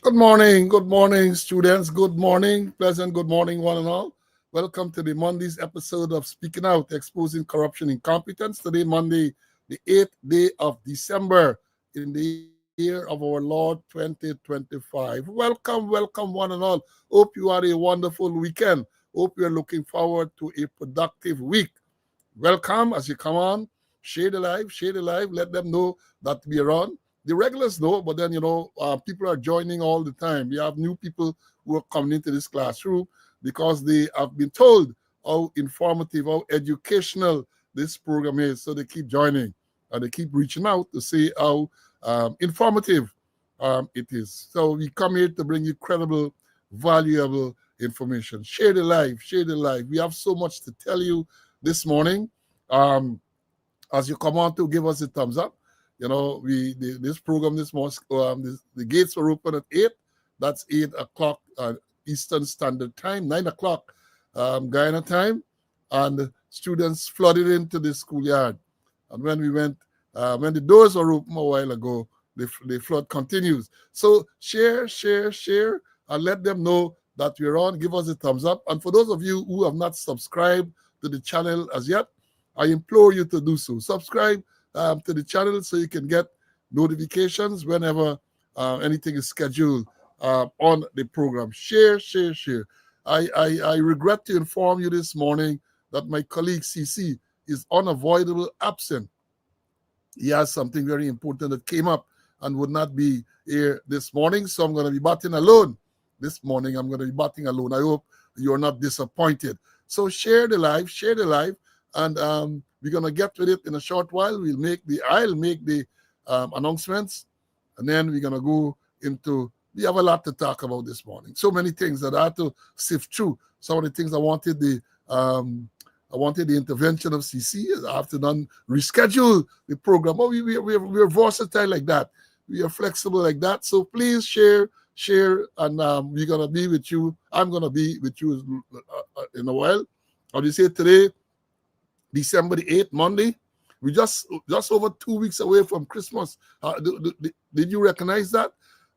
Good morning, students. Good morning, pleasant good morning, one and all. Welcome to the Monday's episode of Speaking Out, Exposing Corruption Incompetence. Today, Monday, the 8th day of December in the year of our Lord 2025. Welcome, one and all. Hope you had a wonderful weekend. Hope you're looking forward to a productive week. Welcome as you come on. Share the live. Let them know that we're on. The regulars know, but then, people are joining all the time. We have new people who are coming into this classroom because they have been told how informative, how educational this program is. So they keep joining and they keep reaching out to say how informative it is. So we come here to bring you credible, valuable information. Share the live. We have so much to tell you this morning. As you come on to give us a thumbs up. This program this morning, the gates were open at 8. That's 8 o'clock Eastern Standard Time, 9 o'clock Guyana time, and students flooded into the schoolyard. And when when the doors were open a while ago, the flood continues. So share, and let them know that we're on. Give us a thumbs up. And for those of you who have not subscribed to the channel as yet, I implore you to do so. Subscribe to the channel so you can get notifications whenever anything is scheduled on the program. Share. I regret to inform you this morning that my colleague CC is unavoidable absent. He has something very important that came up and would not be here this morning, so I'm going to be batting alone. This morning, I'm going to be batting alone. I hope you're not disappointed. So share the live, and we're going to get with it in a short while. I'll make the announcements, and then we're going to go into, we have a lot to talk about this morning. So many things that I had to sift through. Some of the things I wanted the intervention of CC. I have to then reschedule the program. But we're versatile like that. We are flexible like that. So please share, and we're going to be with you. I'm going to be with you in a while. How do you say today? December the 8th, Monday. We just over 2 weeks away from Christmas. Did you recognize that?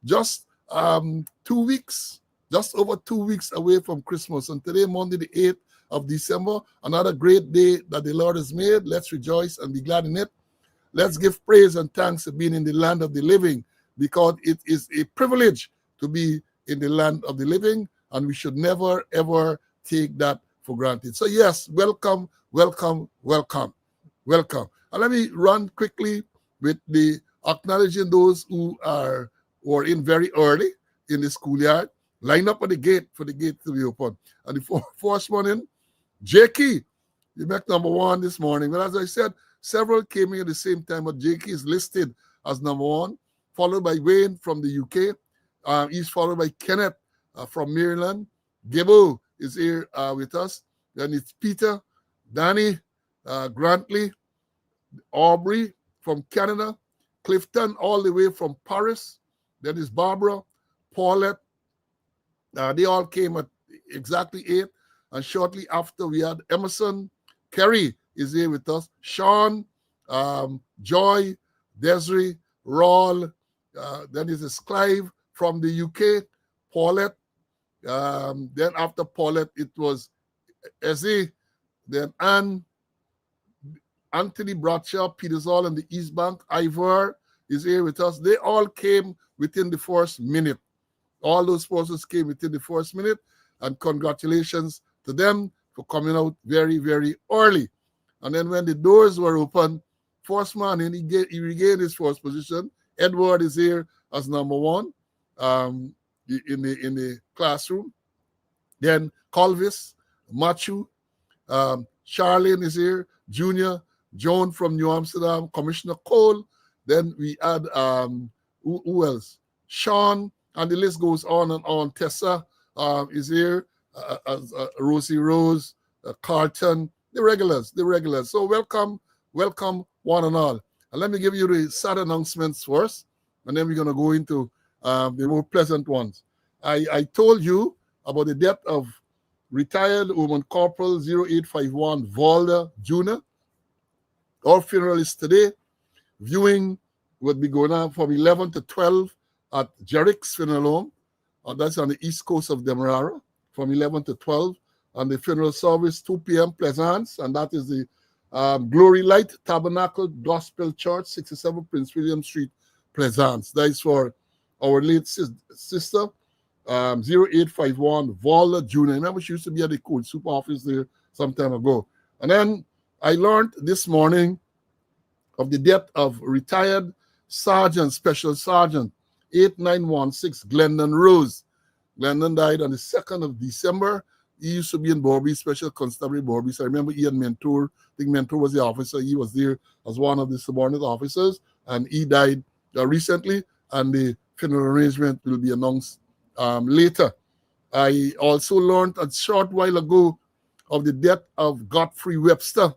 Just 2 weeks, just over 2 weeks away from Christmas. And today, Monday the 8th of December, another great day that the Lord has made. Let's rejoice and be glad in it. Let's give praise and thanks for being in the land of the living, because it is a privilege to be in the land of the living, and we should never, ever take that for granted. So yes, welcome. And let me run quickly with the acknowledging those who are in very early in the schoolyard. Line up at the gate for the gate to be open. And the first one in, Jakey, you make number one this morning. Well, as I said, several came in at the same time, but Jakey is listed as number one, followed by Wayne from the UK. He's followed by Kenneth from Maryland. Gibbo is here with us. Then it's Peter, Danny, Grantley, Aubrey from Canada, Clifton all the way from Paris. Then is Barbara, Paulette. They all came at exactly 8. And shortly after, we had Emerson. Kerry is here with us. Sean, Joy, Desiree, Rawl. Then is Clive from the UK, Paulette. Then after Paulette, it was Ezzy. Then Anthony Bradshaw, Peters Hall and the East Bank. Ivor is here with us. They all came within the first minute. All those persons came within the first minute, and congratulations to them for coming out very, very early. And then when the doors were open, first man in, he regained his first position. Edward is here as number one in the classroom. Then Colvis, Machu, Charlene is here, Junior, Joan from New Amsterdam, Commissioner Cole. Then we had, who else? Sean, and the list goes on and on. Tessa is here, Rosie Rose, Carlton, the regulars. So welcome one and all. And let me give you the sad announcements first, and then we're going to go into the more pleasant ones. I told you about the death of retired Woman Corporal 0851 Valda Jr. Our funeral is today. Viewing would be going on from 11 to 12 at Jerrick's Funeral Home. That's on the east coast of Demerara from 11 to 12. And the funeral service, 2 p.m., Pleasance. And that is the Glory Light Tabernacle Gospel Church, 67 Prince William Street, Pleasance. That is for our late sister, 0851 Vola Jr. Remember, she used to be at the Code Super office there some time ago. And then I learned this morning of the death of retired Sergeant, Special Sergeant 8916 Glendon Rose. Glendon died on the 2nd of December. He used to be in Borby, Special Constable Borby. So I remember Ian Mentor. I think Mentor was the officer. He was there as one of the subordinate officers, and he died recently, and the funeral arrangement will be announced later. I also learned a short while ago of the death of Godfrey Webster.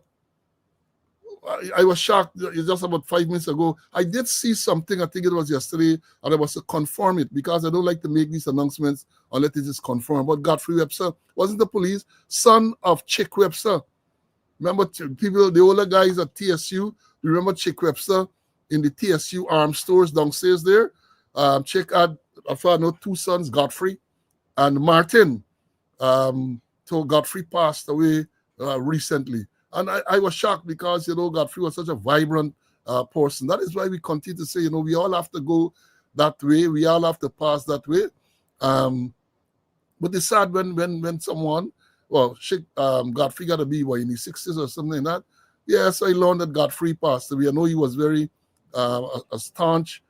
I was shocked just about 5 minutes ago. I did see something, I think it was yesterday, and I was to confirm it because I don't like to make these announcements unless it is confirmed. But Godfrey Webster wasn't the police, son of Chick Webster. Remember, people, the older guys at TSU, you remember Chick Webster in the TSU arms stores downstairs there? Chick had, if I know, 2 sons, Godfrey and Martin. So Godfrey passed away recently. And I was shocked because, Godfrey was such a vibrant person. That is why we continue to say, we all have to go that way. We all have to pass that way. But it's sad when someone, Godfrey got to be, in his 60s or something like that. Yes, I learned that Godfrey passed away. I know he was very a staunch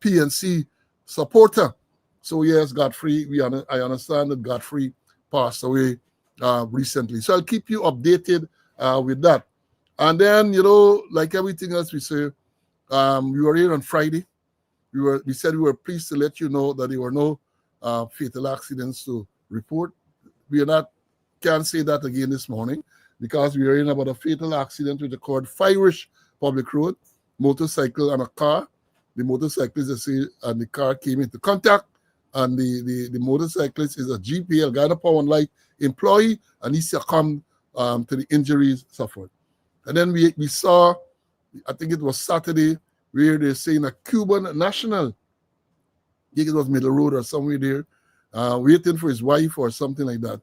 PNC supporter. So yes, Godfrey, I understand that Godfrey passed away recently. So I'll keep you updated with that. And then, like everything else we say, we were here on Friday. We said we were pleased to let you know that there were no fatal accidents to report. Can't say that again this morning because we are in about a fatal accident which occurred Firish Public Road, motorcycle and a car. The motorcyclist, and the car came into contact, and the motorcyclist is a GPL, Ghana Power and Light employee, and he succumbed to the injuries suffered. And then we saw, I think it was Saturday, where they're saying a Cuban national, I think it was Middle Road or somewhere there, waiting for his wife or something like that.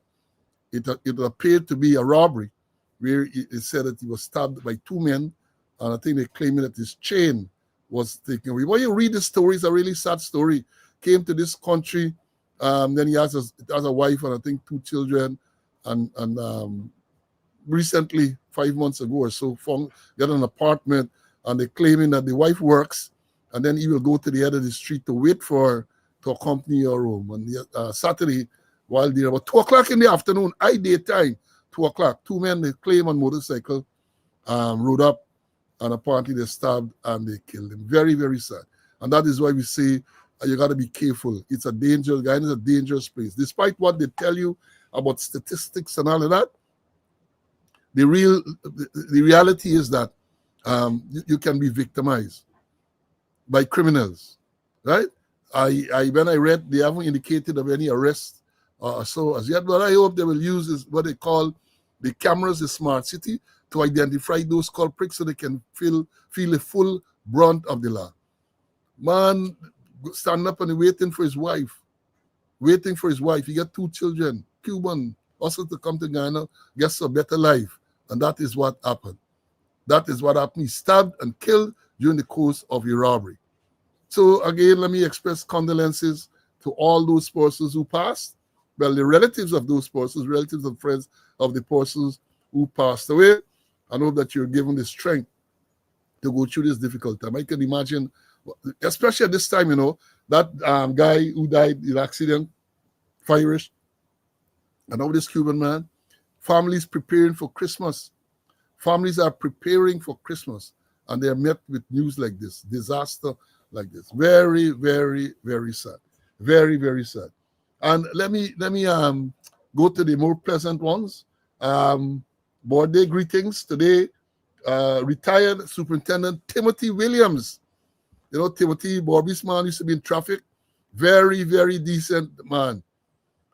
It appeared to be a robbery, where it said that he was stabbed by 2 men, and I think they're claiming that his chain was taken away. When you read the story, it's a really sad story. Came to this country, then he has a wife and I think 2 children, and recently, 5 months ago or so, got an apartment, and they're claiming that the wife works, and then he will go to the end of the street to wait for her to accompany her home. And Saturday, while they're about 2 o'clock in the afternoon, daytime, 2 o'clock, 2 men they claim on motorcycle rode up, and apparently they stabbed and they killed him. Very, very sad. And that is why we say you got to be careful. It's a dangerous, Guyana is a dangerous place. Despite what they tell you about statistics and all of that, the reality is that you can be victimized by criminals, right? When I read, they haven't indicated of any arrests so as yet, but I hope they will use what they call the cameras, the smart city, to identify those culprits so they can feel the full brunt of the law. Man, stand up and waiting for his wife. He got 2 children, Cuban, also to come to Ghana, gets a better life. And that is what happened. He stabbed and killed during the course of a robbery. So again, let me express condolences to all those persons who passed. Well, the relatives of those persons, relatives and friends of the persons who passed away. I know that you're given the strength to go through this difficult time. I can imagine, especially at this time, that guy who died in accident, Firish, and now this Cuban man, families preparing for Christmas. Families are preparing for Christmas, and they are met with news like this, disaster like this. Very, very, very sad. Very, very sad. And let me go to the more pleasant ones. Birthday greetings today. Retired Superintendent Timothy Williams. Timothy, Bobby's man, used to be in traffic. Very, very decent man.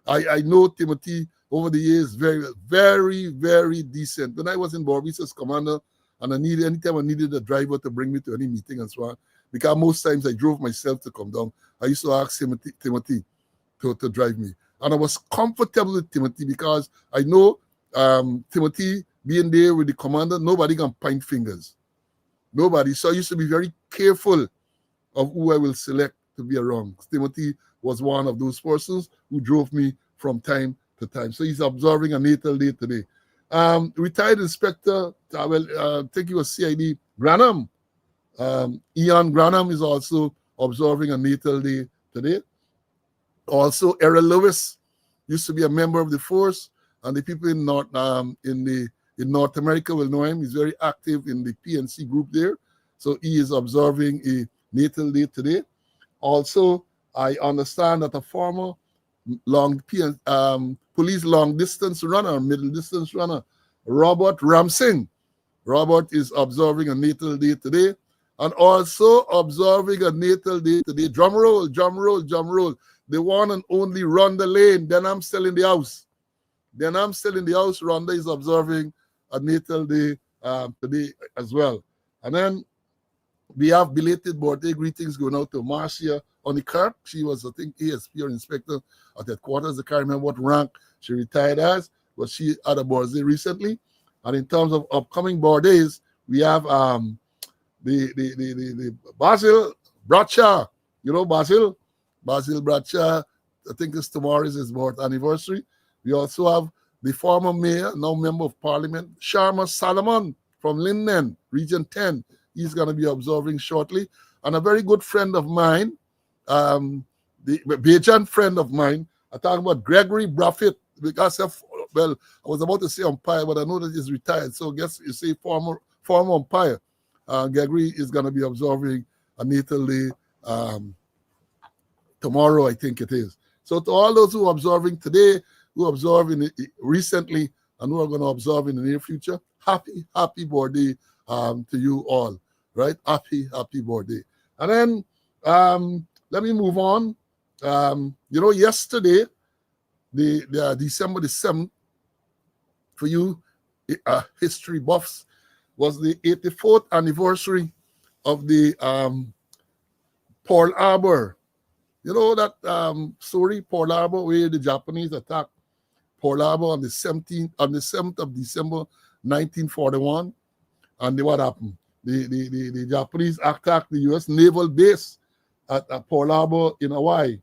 I know Timothy over the years, very, very, very decent. When I was in Bobby's as commander, and anytime I needed a driver to bring me to any meeting and so on, because most times I drove myself to come down, I used to ask Timothy to drive me. And I was comfortable with Timothy because I know Timothy being there with the commander, nobody can point fingers. Nobody. So I used to be very careful of who I will select to be around. Timothy was one of those persons who drove me from time to time. So he's observing a natal day today. Retired Inspector, I think he was CID, Granham. Ian Granham is also observing a natal day today. Also, Errol Lewis used to be a member of the force, and the people in North America will know him. He's very active in the PNC group there. So he is observing a natal day today. Also, I understand that a former police long distance runner, middle distance runner, Robert Ramsing. Robert is observing a natal day today, and also observing a natal day today. Drum roll, drum roll, drum roll. The one and only Rhonda Lane. Then I'm still in the house. Rhonda is observing a natal day today as well. And then we have belated birthday greetings going out to Marcia on the Kirk. She was, I think, ASP or inspector at headquarters. I can't remember what rank she retired as, but she had a birthday recently. And in terms of upcoming birthdays, we have the Basil Bradshaw. You know Basil Bradshaw. I think tomorrow is his birth anniversary. We also have the former mayor, now member of parliament, Sharma Salomon from Linden, Region 10. He's going to be observing shortly. And a very good friend of mine, the Bajan friend of mine, I talk about Gregory Braffett, because I was about to say umpire, but I know that he's retired. So I guess you say former umpire. Gregory is going to be observing a natal day tomorrow, I think it is. So to all those who are observing today, who observed recently, and who are going to observe in the near future, happy birthday to you all, right? Happy birthday. And then let me move on. Yesterday, the December the 7th, for you history buffs, was the 84th anniversary of the Pearl Harbor. You know that story, Pearl Harbor, where the Japanese attacked Pearl Harbor on the 7th of December, 1941. And what happened? The Japanese attacked the U.S. naval base at Pearl Harbor in Hawaii,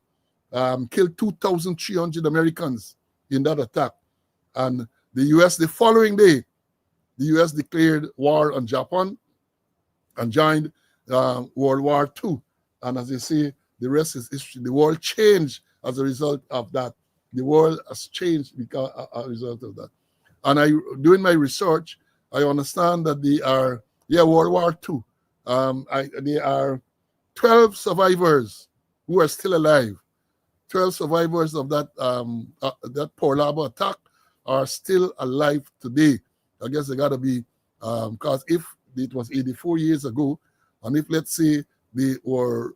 killed 2,300 Americans in that attack. And the U.S., the following day, the U.S. declared war on Japan and joined World War II. And as they say, the rest is history. The world changed as a result of that. The world has changed because as a result of that. And doing my research, I understand that they are World War II. There are 12 survivors who are still alive. 12 survivors of that Pearl Harbor attack are still alive today. I guess they got to be, because if it was 84 years ago, and if, let's say, they were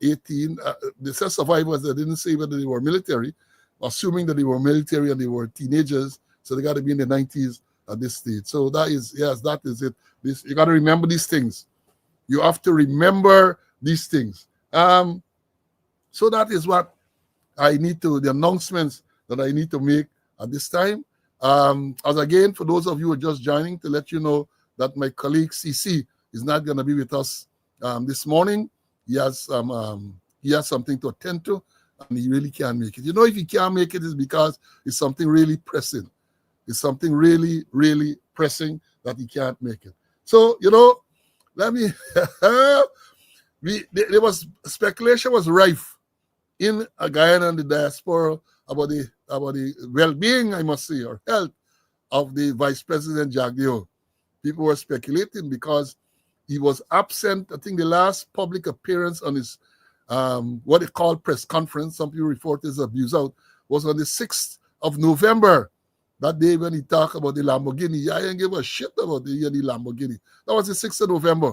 18, they said survivors, they didn't say whether they were military, assuming that they were military and they were teenagers, so they got to be in the 90s at this stage. So that is it. You got to remember these things. You have to remember these things. So that is what the announcements that I need to make at this time. As again, for those of you who are just joining, to let you know that my colleague CC is not going to be with us this morning. He has something to attend to, and he really can't make it. You know, if he can't make it, it's because it's something really pressing. It's something really, really pressing that he can't make it. So, let me. There was speculation was rife in Guyana and the diaspora about the well-being, I must say, or health of the Vice President Jagdeo. People were speculating because he was absent. I think the last public appearance on his what they call press conference, some people refer to as abuse out, was on the 6th of November. That day when he talked about the Lamborghini. I didn't give a shit about the Lamborghini. That was the 6th of November.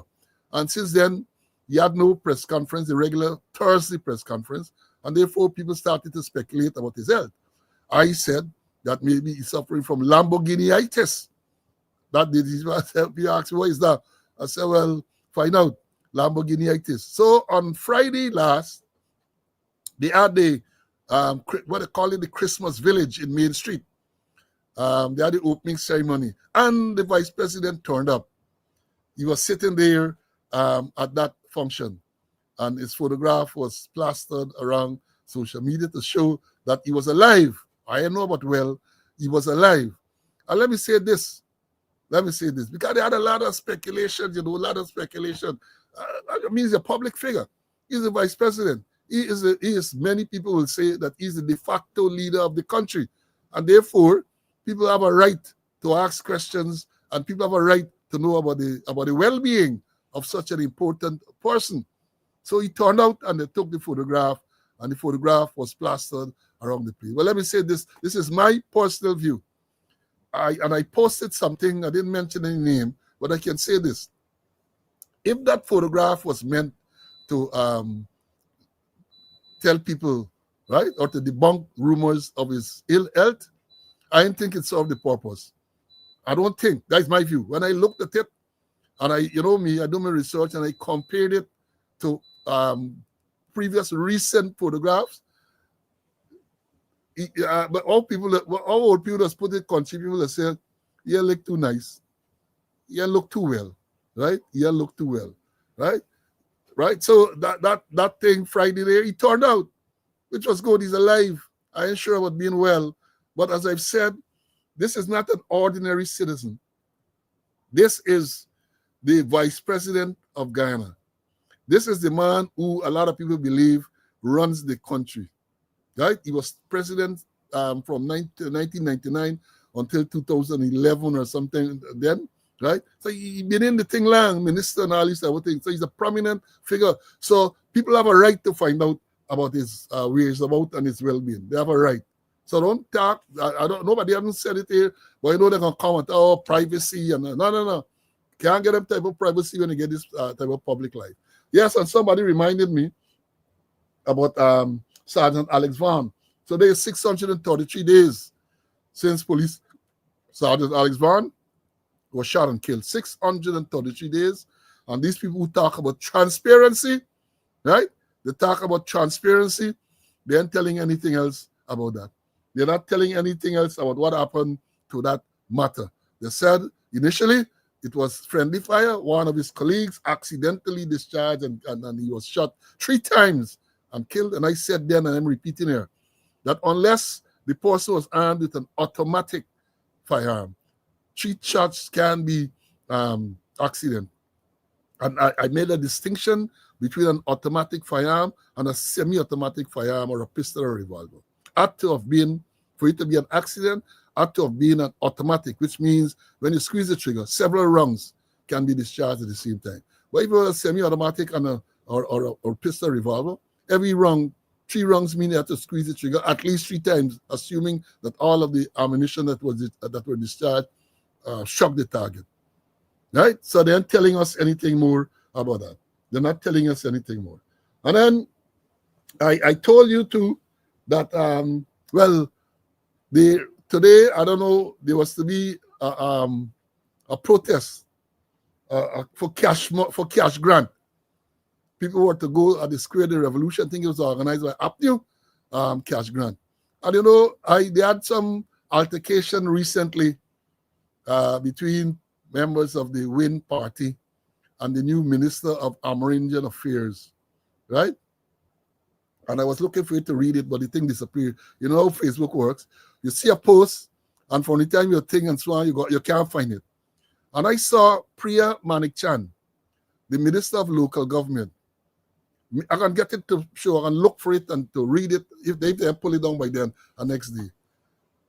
And since then, he had no press conference, the regular Thursday press conference, and therefore people started to speculate about his health. I said that maybe he's suffering from Lamborghini-itis. That did he asked me, what is that? I said, well, find out. Lamborghini-itis. So on Friday last, they had the what they call it, the Christmas Village in Main Street. They had the opening ceremony, and the vice president turned up. He was sitting there at that function, and his photograph was plastered around social media to show that he was alive. I know about well, he was alive. And let me say this, because they had a lot of speculation, a lot of speculation. I mean, he's a public figure. He's a vice president. He is, many people will say that he's the de facto leader of the country. And therefore, people have a right to ask questions, and people have a right to know about the well-being of such an important person. So he turned out and they took the photograph, and the photograph was plastered around the place. Well, let me say this. This is my personal view. I posted something, I didn't mention any name, but I can say this. If that photograph was meant to tell people, right, or to debunk rumors of his ill health, I don't think it served the purpose. I don't think. That's my view. When I looked at it, and I do my research, and I compared it to previous recent photographs, but all old people that's put it, country people that say, "Yeah, look too nice. Yeah, look too well, right? Yeah, look too well, right? Right." So that thing Friday there, he turned out, which was good. He's alive. I ain't sure about being well, but as I've said, this is not an ordinary citizen. This is the vice president of Guyana. This is the man who a lot of people believe runs the country. Right? He was president from 1999 until 2011 or something then, right? So he been in the thing long, minister and all these type of things. So he's a prominent figure. So people have a right to find out about his where he's about and his well-being. They have a right. So don't talk. Nobody hasn't said it here, but I know they're gonna comment, oh, privacy and no. Can't get that type of privacy when you get this type of public life. Yes, and somebody reminded me about Sergeant Alex Vaughan. So there's 633 days since police Sergeant Alex Vaughan was shot and killed. 633 days. And these people who talk about transparency, right? They talk about transparency. They aren't telling anything else about that. They're not telling anything else about what happened to that matter. They said initially it was friendly fire. One of his colleagues accidentally discharged and he was shot 3 times and killed. And I said then, and I'm repeating here, that unless the person was armed with an automatic firearm, 3 shots can be accident. And I made a distinction between an automatic firearm and a semi-automatic firearm or a pistol or revolver. For it to be an accident, had to have been an automatic, which means when you squeeze the trigger, several rounds can be discharged at the same time. But if it was a semi-automatic and or pistol revolver, every round, 3 rounds mean you have to squeeze the trigger at least 3 times, assuming that all of the ammunition that were discharged struck the target. Right? So they aren't telling us anything more about that. They're not telling us anything more. And then I told you too that today, I don't know, there was to be a protest for cash grant. People were to go at the Square of the Revolution. I think it was organized by APNU, cash grant. And they had some altercation recently between members of the WIN party and the new Minister of Amerindian Affairs, right? And I was looking for it to read it, but the thing disappeared. You know how Facebook works. You see a post, and from the time you think and so on, you can't find it. And I saw Priya Manik-Chan, the Minister of Local Government. I can get it to show, I can look for it and to read it. If they pull it down by then, the next day.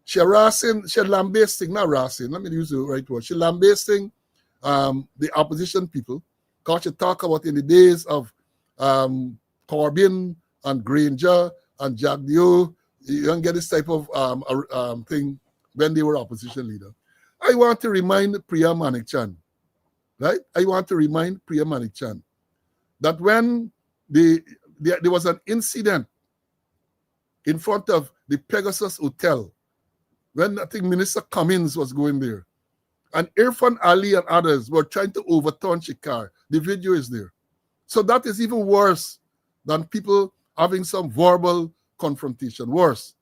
She lambasting, not harassing, let me use the right word. She lambasting the opposition people, because she talk about in the days of Corbyn and Granger and Jack Dio, you don't get this type of thing when they were opposition leader. I want to remind Priya Manik-Chan, right? I want to remind Priya Manik-Chan that when there was an incident in front of the Pegasus Hotel, when I think Minister Cummins was going there, and Irfan Ali and others were trying to overturn Shikar. The video is there. So that is even worse than people having some verbal confrontation worse.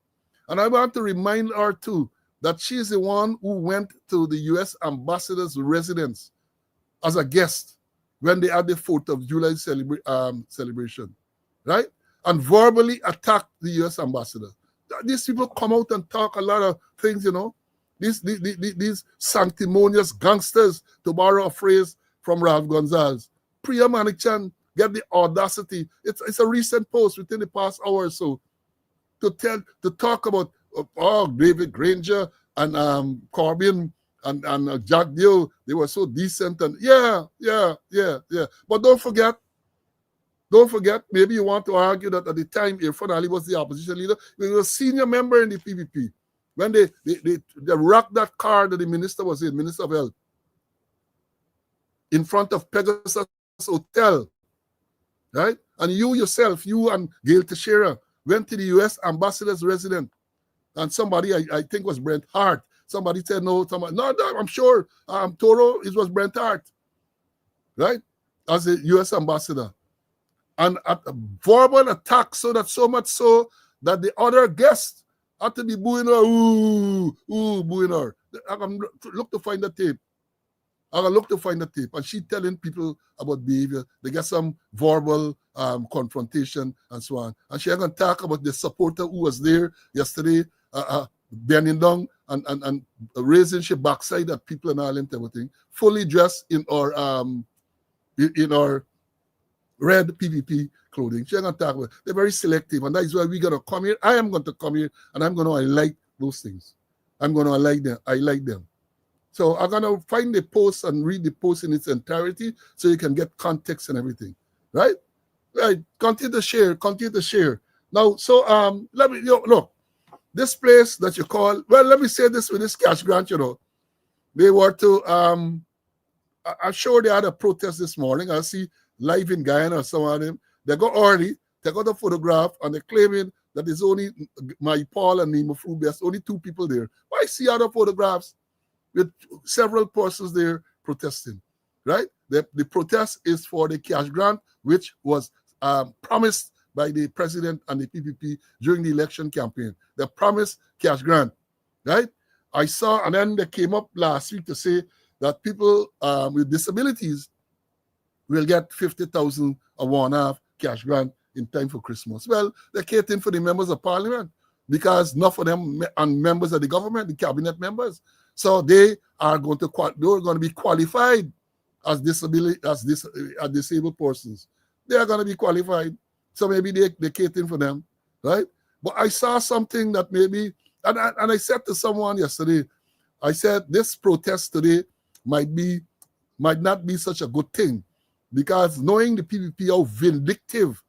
And I want to remind her too that she's the one who went to the U.S. ambassador's residence as a guest when they had the 4th of July celebration, right? And verbally attacked the U.S. ambassador. These people come out and talk a lot of things, These sanctimonious gangsters, to borrow a phrase from Ralph Gonzalez. Priya Manichan get the audacity. It's a recent post within the past hour or so to talk about David Granger and Corbyn and Jack Deal. They were so decent and yeah. But don't forget, maybe you want to argue that at the time Irfan Ali was the opposition leader, he was a senior member in the PPP. When they rocked that car that the minister was in, Minister of Health, in front of Pegasus Hotel, right? And you yourself, you and Gail Teixeira, went to the U.S. ambassador's residence. And somebody, I think was Brent Hart. Somebody said no, I'm sure Toro, it was Brent Hart, right? As a U.S. ambassador. And a verbal attack, so much so that the other guests had to be booing her, booing her. I can look to find the tape. And she telling people about behavior. They get some verbal confrontation and so on. And she going to talk about the supporter who was there yesterday, bending down and raising she backside at people in Ireland and everything, fully dressed in our red PPP clothing. She's going to talk about. They're very selective, and that is why we're going to come here. I am going to come here, and I'm going to highlight those things. I'm going to highlight them. So I'm going to find the post and read the post in its entirety so you can get context and everything, right? Right. Continue to share. Now, so let me look. This place that you call, well, let me say this with this cash grant, they were to, I'm sure they had a protest this morning. I see live in Guyana or some of them. They go early, they got a photograph, and they're claiming that there's only my Paul and Nemo Fruibest, only 2 people there. But I see other photographs with several persons there protesting, right? The protest is for the cash grant, which was promised by the president and the PPP during the election campaign. The promised cash grant, right? I saw, and then they came up last week to say that people with disabilities will get 50,000 a one-half cash grant in time for Christmas. Well, they're catering for the members of parliament because enough of them are members of the government, the cabinet members. So they are going to be qualified as disabled persons. They are going to be qualified. So maybe they're catering for them, right? But I saw something that maybe, and I said to someone yesterday, I said this protest today might not be such a good thing, because knowing the PPP how vindictive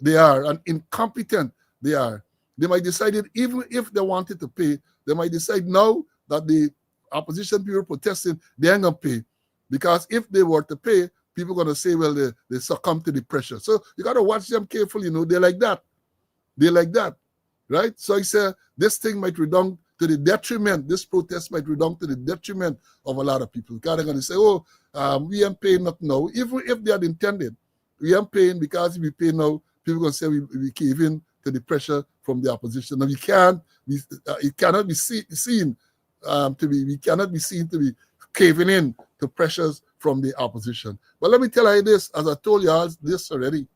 they are and incompetent they are, they might decide that even if they wanted to pay, they might decide now that the opposition people protesting, they ain't going to pay. Because if they were to pay, people are going to say, well, they succumb to the pressure. So you got to watch them carefully, they're like that. Right? So I said, this thing might redound to the detriment, this protest might redound to the detriment of a lot of people. Because they're going to say, we ain't paying nothing now. Even if they had intended, we ain't paying, because if we pay now, people are going to say we cave in to the pressure from the opposition. Now, it cannot be seen to be caving in to pressures from the opposition. But let me tell you this, as I told you all this already.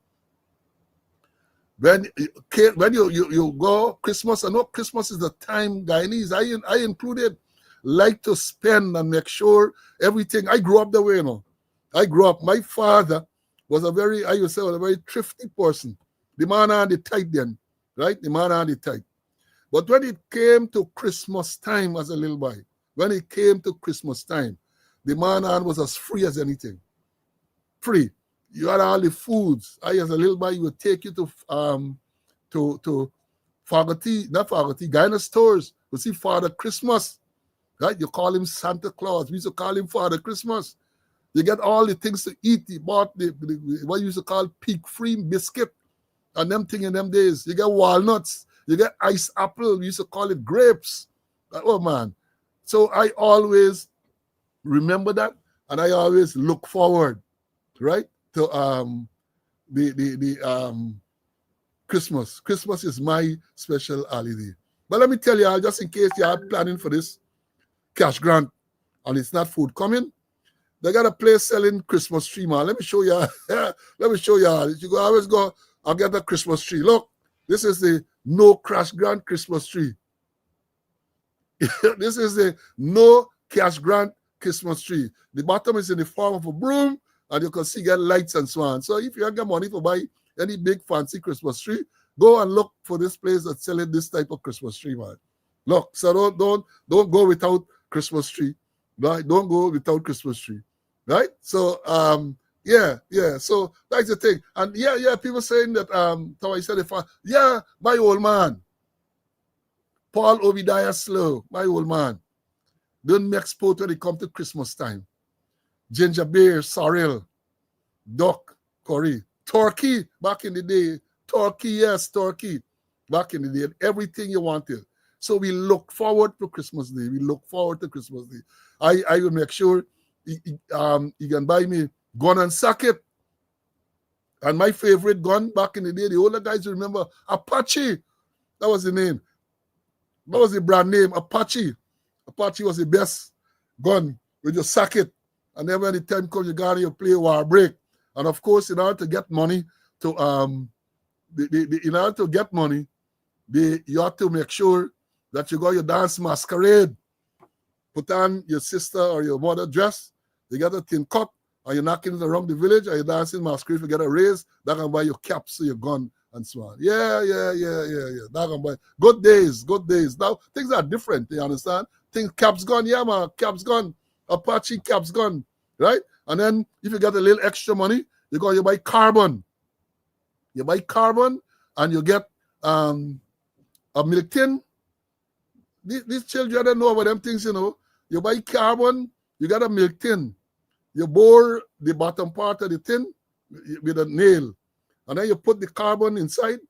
When you go Christmas, I know Christmas is the time Guyanese, I included, like to spend and make sure everything. I grew up the way, my father was a very thrifty person. The man had the tight then, right? The man had the tight. But when it came to Christmas time as a little boy, the man was as free as anything. Free. You had all the foods. I, as a little boy, would take you to Guyana stores to see Father Christmas. Right? You call him Santa Claus. We used to call him Father Christmas. You get all the things to eat. He bought what you used to call pig free biscuit and them thing in them days. You get walnuts. You get ice apple. We used to call it grapes. Oh, man. So I always remember that, and I always look forward, right, to the Christmas. Christmas is my special holiday. But let me tell you, just in case you are planning for this cash grant and it's not food coming, they got a place selling Christmas tree, man. Let me show you. Let me show you. You go always go, I'll get a Christmas tree. Look, this is the no cash grant Christmas tree. This is the no cash grant Christmas tree. The bottom is in the form of a broom, and you can see get lights and so on. So if you don't get money to buy any big fancy Christmas tree, go and look for this place that's selling this type of Christmas tree, man. Look, so don't go without Christmas tree. Right? Don't go without Christmas tree. Right? So yeah. So that's the thing. And yeah, people saying that how I said it, my old man. Paul Obadiah Slow, my old man. Don't make sport when it comes to Christmas time. Ginger beer, sorrel, duck, curry, turkey back in the day. Turkey, yes, turkey back in the day. Everything you wanted. So we look forward to Christmas Day. We look forward to Christmas Day. I will make sure you can buy me gun and socket. And my favorite gun back in the day, the older guys remember Apache. That was the name. That was the brand name, Apache. Apache was the best gun with your socket. And then when the time comes, you got to play war break. And of course, in order to get money, you have to make sure that you got your dance masquerade. Put on your sister or your mother dress. You got a thin cut, and you're knocking it around the village, and you're dancing masquerade. If you get a raise, that can buy your caps, your gun, and so on. Yeah. That can buy good days. Now things are different. You understand? Things caps gone, yeah, man, caps gone. Apache caps gone, right? And then if you get a little extra money, you buy carbon. You buy carbon, and you get a milk tin. These children don't know about them things, you know. You buy carbon, you got a milk tin. You bore the bottom part of the tin with a nail. And then you put the carbon inside,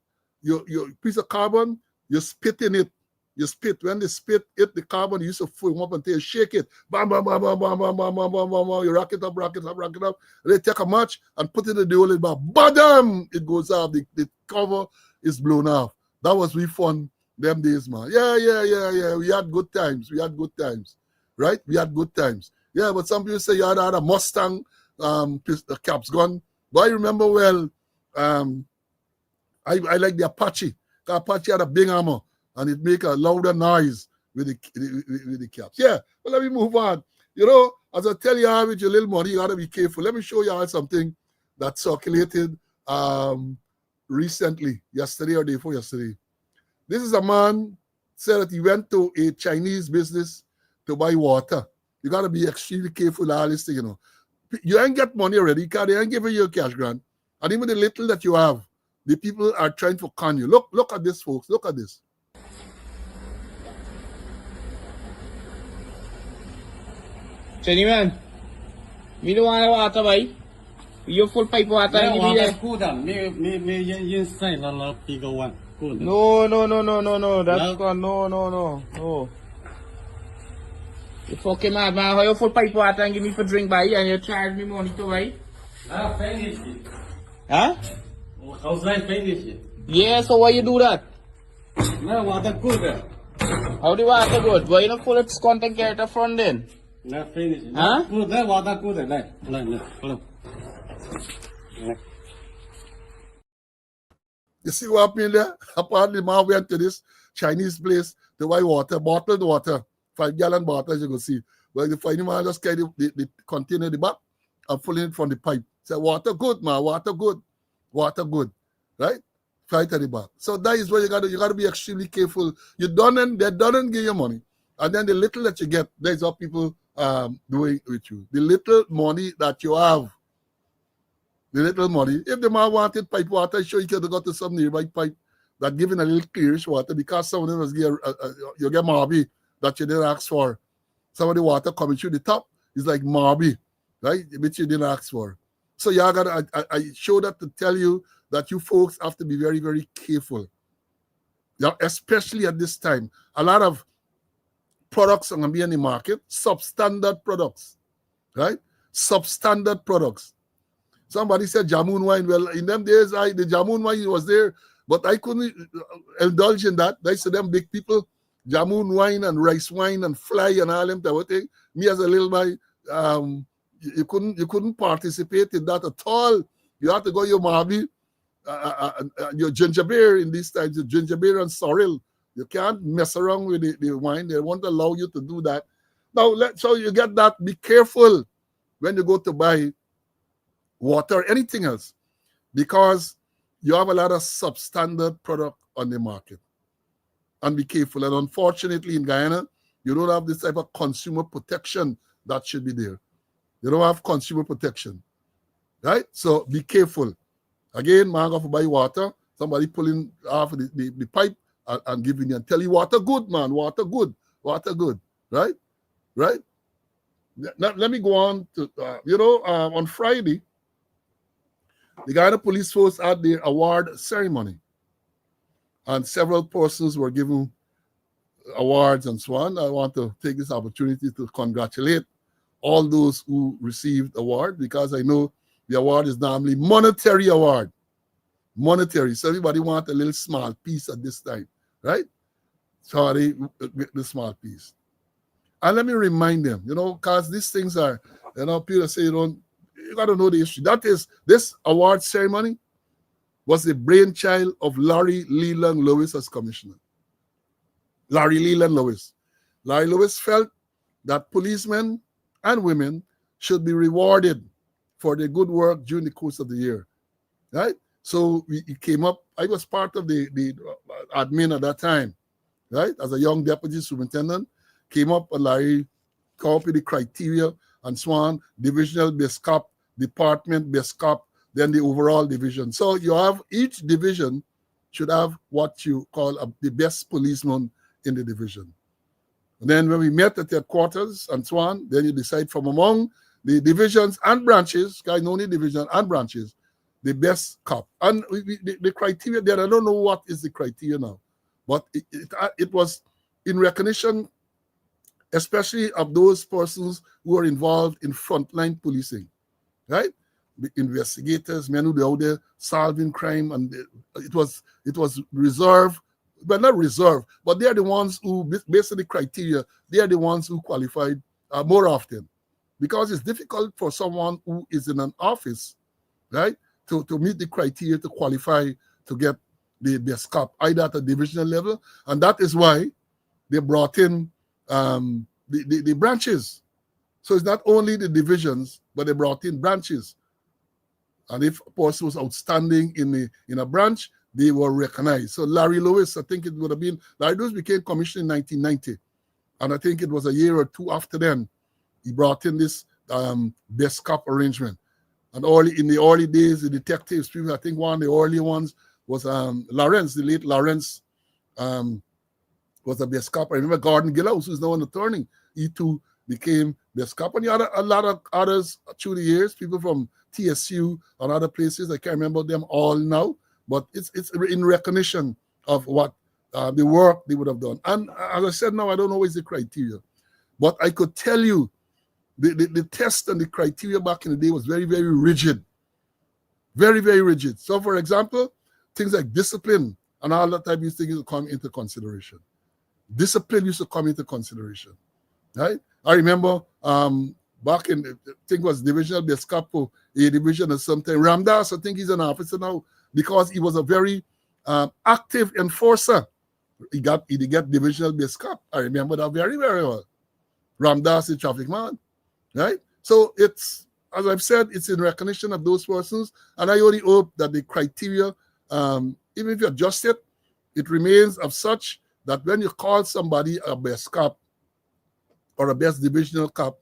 your piece of carbon, you spit in it. You spit. When the spit hit the carbon, you used to foam up until you shake it. Bam, bam, bam, bam, bam, bam, bam, bam, bam, bam, bam. You rock it up. They take a match and put it in the oil. Badam! It goes off. The cover is blown off. That was we fun them days, man. Yeah. We had good times. Right? We had good times. Yeah, but some people say you had a Mustang caps gun. But I remember well, I like the Apache. The Apache had a big hammer, and it make a louder noise with the caps. Yeah, but let me move on. You know, as I tell you, with your little money, you got to be careful. Let me show you all something that circulated recently, yesterday or day before yesterday. This is a man said that he went to a Chinese business to buy water. You got to be extremely careful, all this thing, you know. You ain't get money already because they ain't giving you a cash grant. And even the little that you have, the people are trying to con you. Look at this, folks. Look at this. Chinny man, me don't want water, boy. You full pipe water. Yeah, water good. Me inside la pigo one. Good. No. That's gone. No. You fucking mad, man. How you full pipe water and give me for drink, boy, and you charge me money to buy? Finish it. Huh? How's that finish it? Yeah, so why you do that? No, water good. How the water good? Why you not full of content character front then? No, finish it. Huh? Good, that water good. Like. You see what happened there? Apparently, man went to this Chinese place to buy water, bottled water, 5-gallon bottle, as you can see. But the final man just carry the container in the back and pulling it from the pipe. Say, water good, man, water good, right? Right at the back. So that is where you gotta be extremely careful. They don't give you money. And then the little that you get, there's what people doing with you. The little money that you have. The little money. If the man wanted pipe water, sure you could have got to some nearby pipe that giving a little clearish water because some of them was you get marby that you didn't ask for. Some of the water coming through the top is like marby, right? Which you didn't ask for. So I show that to tell you that you folks have to be very, very careful. Yeah, especially at this time. A lot of products are going to be in the market, substandard products, right? Substandard products. Somebody said Jamun wine. Well, in them days, the Jamun wine was there But I couldn't indulge in that. I said them big people, jamun wine and rice wine and fly and all them type of thing. Me as a little boy, you couldn't participate in that at all. You have to go your Mabi, your ginger beer in these times, your ginger beer and sorrel. You can't mess around with the wine. They won't allow you to do that. Now, so you get that. Be careful when you go to buy water or anything else, because you have a lot of substandard product on the market. And be careful. And unfortunately, in Guyana, you don't have this type of consumer protection that should be there. You don't have consumer protection, right? So be careful. Again, man, go for buy water. Somebody pulling off the pipe and giving you and tell you water good, man, water good, right? Right? Let me go on to, on Friday, the Guyana Police Force had their award ceremony, and several persons were given awards and so on. I want to take this opportunity to congratulate all those who received award, because I know the award is normally monetary award. Monetary. So everybody wants a little small piece at this time, right? Sorry, the small piece. And let me remind them, because these things are, people say you got to know the history. That is, this award ceremony was the brainchild of Larry Leland Lewis as commissioner. Larry Leland Lewis. Larry Lewis felt that policemen and women should be rewarded for their good work during the course of the year, right? So he came up. I was part of the admin at that time, right? As a young deputy superintendent, came up and Larry came up with the criteria and so on, divisional base cap, department base cap, then the overall division. So you have each division should have what you call the best policeman in the division. And then when we met at headquarters and so on, then you decide from among the divisions and branches, guys, only division and branches, the best cop. And the criteria there, I don't know what is the criteria now, but it was in recognition, especially of those persons who are involved in frontline policing, right? The investigators, men who are out there solving crime, and it was reserved, but not reserved, but they are the ones who, based on the criteria, they are the ones who qualified more often, because it's difficult for someone who is in an office, right, to meet the criteria to qualify to get the best cop, either at a divisional level, and that is why they brought in the branches. So it's not only the divisions, but they brought in branches. And if a person was outstanding in a branch, they were recognized. So Larry Lewis, I think it would have been, Larry Lewis became commissioner in 1990. And I think it was a year or two after then, he brought in this best cop arrangement. And in the early days, the detectives, people, I think one of the early ones was Lawrence, the late Lawrence was the best cop. I remember Gordon Gillows, who's now an attorney. He too became best cop. And you had a lot of others through the years, people from TSU and other places. I can't remember them all now, but it's in recognition of what the work they would have done. And as I said, now I don't know what is the criteria, but I could tell you the test and the criteria back in the day was very, very rigid. Very, very rigid. So, for example, things like discipline and all that type of things used to come into consideration. Discipline used to come into consideration, right? I remember back in, I think it was divisional base capo, a division or something. Ramdas, I think he's an officer now, because he was a very active enforcer. He did get divisional base cap. I remember that very, very well. Ramdas, the traffic man, right? So it's, as I've said, it's in recognition of those persons. And I only hope that the criteria, even if you adjust it, it remains of such that when you call somebody a best cap or a best divisional cap,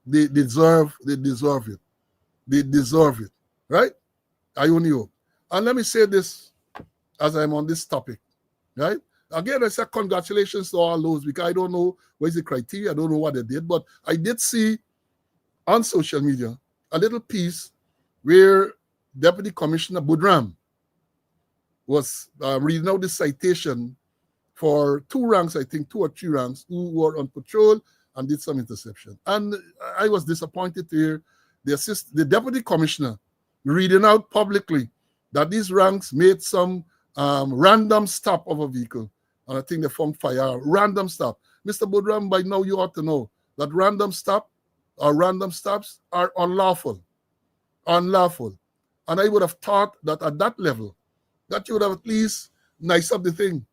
they deserve it. They deserve it, right? I only hope. And let me say this as I'm on this topic, right? Again, I said congratulations to all those, because I don't know what is the criteria. I don't know what they did, but I did see on social media a little piece where Deputy Commissioner Budram was reading out the citation for 2 ranks, I think 2 or 3 ranks, who were on patrol and did some interception. And I was disappointed to hear the deputy commissioner reading out publicly that these ranks made some random stop of a vehicle. And I think they found fire. Random stop. Mr. Budram, by now you ought to know that random stops are unlawful. Unlawful. And I would have thought that at that level, that you would have at least nice up the thing,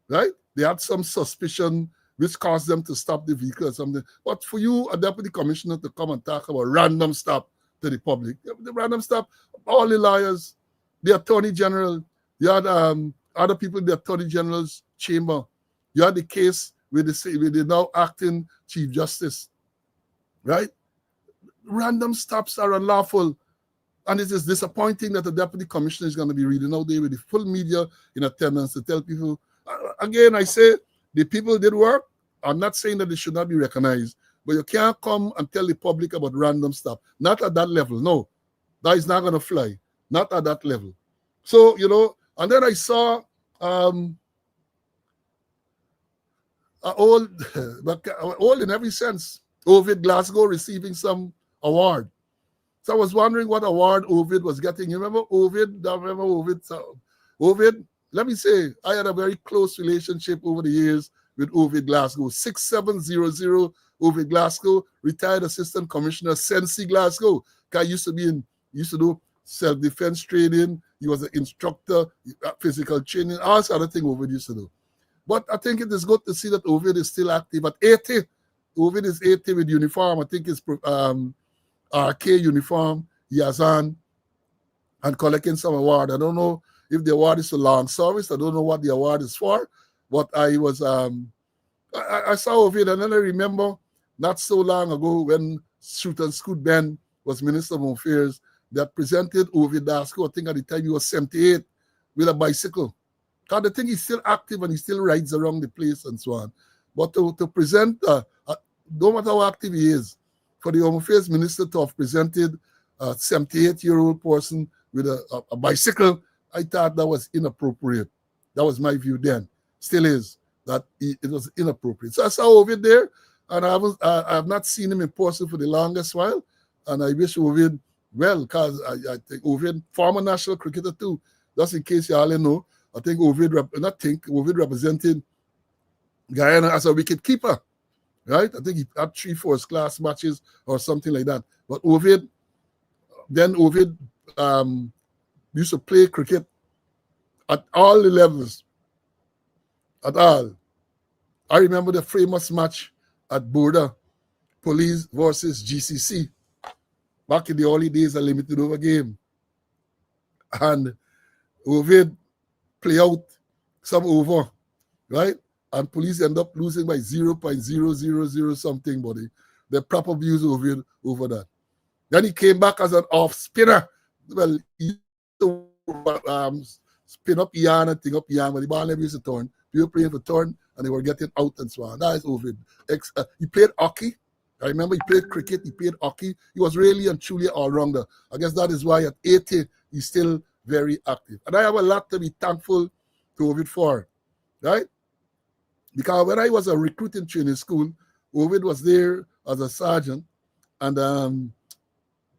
right? They had some suspicion which caused them to stop the vehicle or something. But for you, a deputy commissioner, to come and talk about random stop to the public, the random stop, all the lawyers, the attorney general, you had other people in the attorney general's chamber, you had the case with the now acting chief justice, right? Random stops are unlawful. And it is disappointing that the deputy commissioner is going to be reading out there with the full media in attendance to tell people. Again, I say the people did work. I'm not saying that they should not be recognized, but you can't come and tell the public about random stuff. Not at that level. No, that is not going to fly. Not at that level. So, and then I saw old in every sense, Ovid Glasgow receiving some award. So I was wondering what award Ovid was getting. You remember Ovid? I remember Ovid. So Ovid, let me say, I had a very close relationship over the years with Ovid Glasgow. 6700 Ovid Glasgow, retired assistant commissioner, Sensi Glasgow. Guy used to do self-defense training. He was an instructor, physical training, all sort of thing Ovid used to do. But I think it is good to see that Ovid is still active at 80. Ovid is 80 with uniform. I think it's RK uniform he has on and collecting some award. I don't know if the award is for long service. I don't know what the award is for, but I was I saw Ovid, and then I remember not so long ago when Shoot and Scoot Ben was Minister of Home Affairs that presented Ovid Glasgow. I think at the time he was 78 with a bicycle. Because I think he's still active and he still rides around the place and so on. But to present, no matter how active he is, for the Home Affairs Minister to have presented a 78-year-old person with a bicycle, I thought that was inappropriate. That was my view then. Still is, that it was inappropriate. So I saw Ovid there, and I have not seen him in person for the longest while, and I wish Ovid well, because I think Ovid, former national cricketer too, just in case you all know, I think Ovid represented Guyana as a wicket keeper. Right? I think he had 3 first-class matches or something like that. But Ovid used to play cricket at all the levels. At all. I remember the famous match at Border, Police versus GCC. Back in the early days, a limited over game. And Ovid play out some over, right? And Police end up losing by 0.000 something, but the proper views over that. Then he came back as an off spinner. Well, he used to spin up Ian and thing up Ian, but the ball never used to turn. We were playing for turn, and they were getting out and so on. That is Ovid. He played hockey. I remember he played cricket, he played hockey. He was really and truly all-rounder. I guess that is why at 80, he's still very active. And I have a lot to be thankful to Ovid for, right? Because when I was a recruit in training school, Ovid was there as a sergeant, and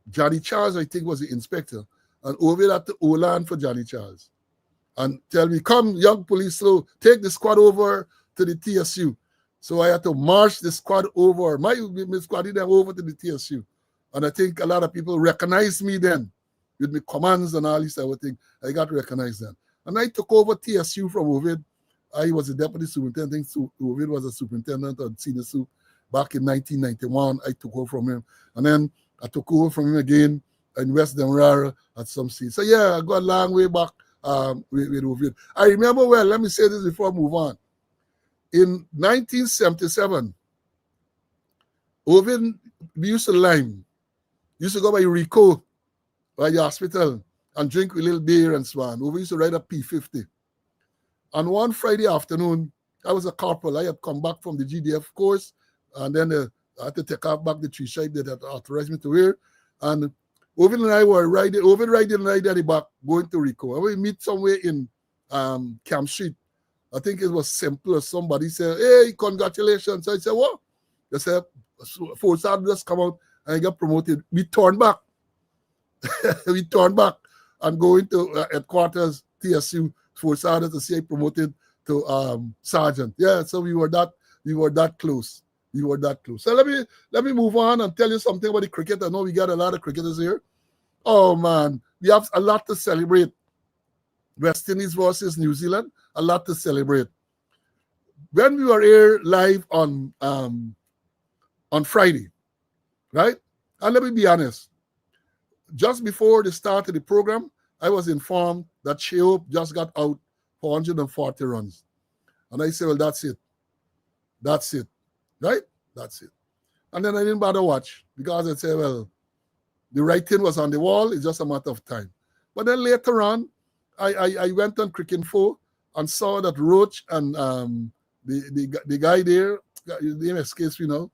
Johnny Charles, I think, was the inspector. And Ovid had to O-line for Johnny Charles and tell me, come, young police, so take the squad over to the TSU. So I had to march the squad over, my squad then over to the TSU. And I think a lot of people recognized me then with my commands and all this type of thing. I got recognized then. And I took over TSU from Ovid. I was a deputy superintendent. Ovid was a superintendent on Senior Soup. Back in 1991, I took over from him. And then I took over from him again in West Demerara at some stage. So yeah, I got a long way back with Ovid. I remember well, let me say this before I move on. In 1977, Ovid, we used to lime. Used to go by Rico, by the hospital, and drink a little beer and so on. Ovid used to ride a P50. And one Friday afternoon, I was a corporal. I had come back from the GDF course, and then I had to take off back the tree stripe that had authorized me to wear. And Ovid and I were riding, Ovid riding and I at the back, going to Rico. And we meet somewhere in Camp Street. I think it was simple. Somebody said, hey, congratulations. I said, what? They said, 4 Sergeant just come out and I got promoted. We turned back. We turned back. and going to headquarters TSU for Sergeant to see I promoted to sergeant. Yeah, so we were that close. We were that close. So let me move on and tell you something about the cricket. I know we got a lot of cricketers here. Oh man, we have a lot to celebrate. West Indies versus New Zealand, a lot to celebrate. When we were here live on Friday, right? And let me be honest, just before the start of the program, I was informed that Sheob just got out for 140 runs. And I said, well, that's it. That's it. Right? That's it. And then I didn't bother watch because I said, well, the writing was on the wall. It's just a matter of time. But then later on, I went on Cricinfo and saw that Roach and the guy there, his name escapes me now,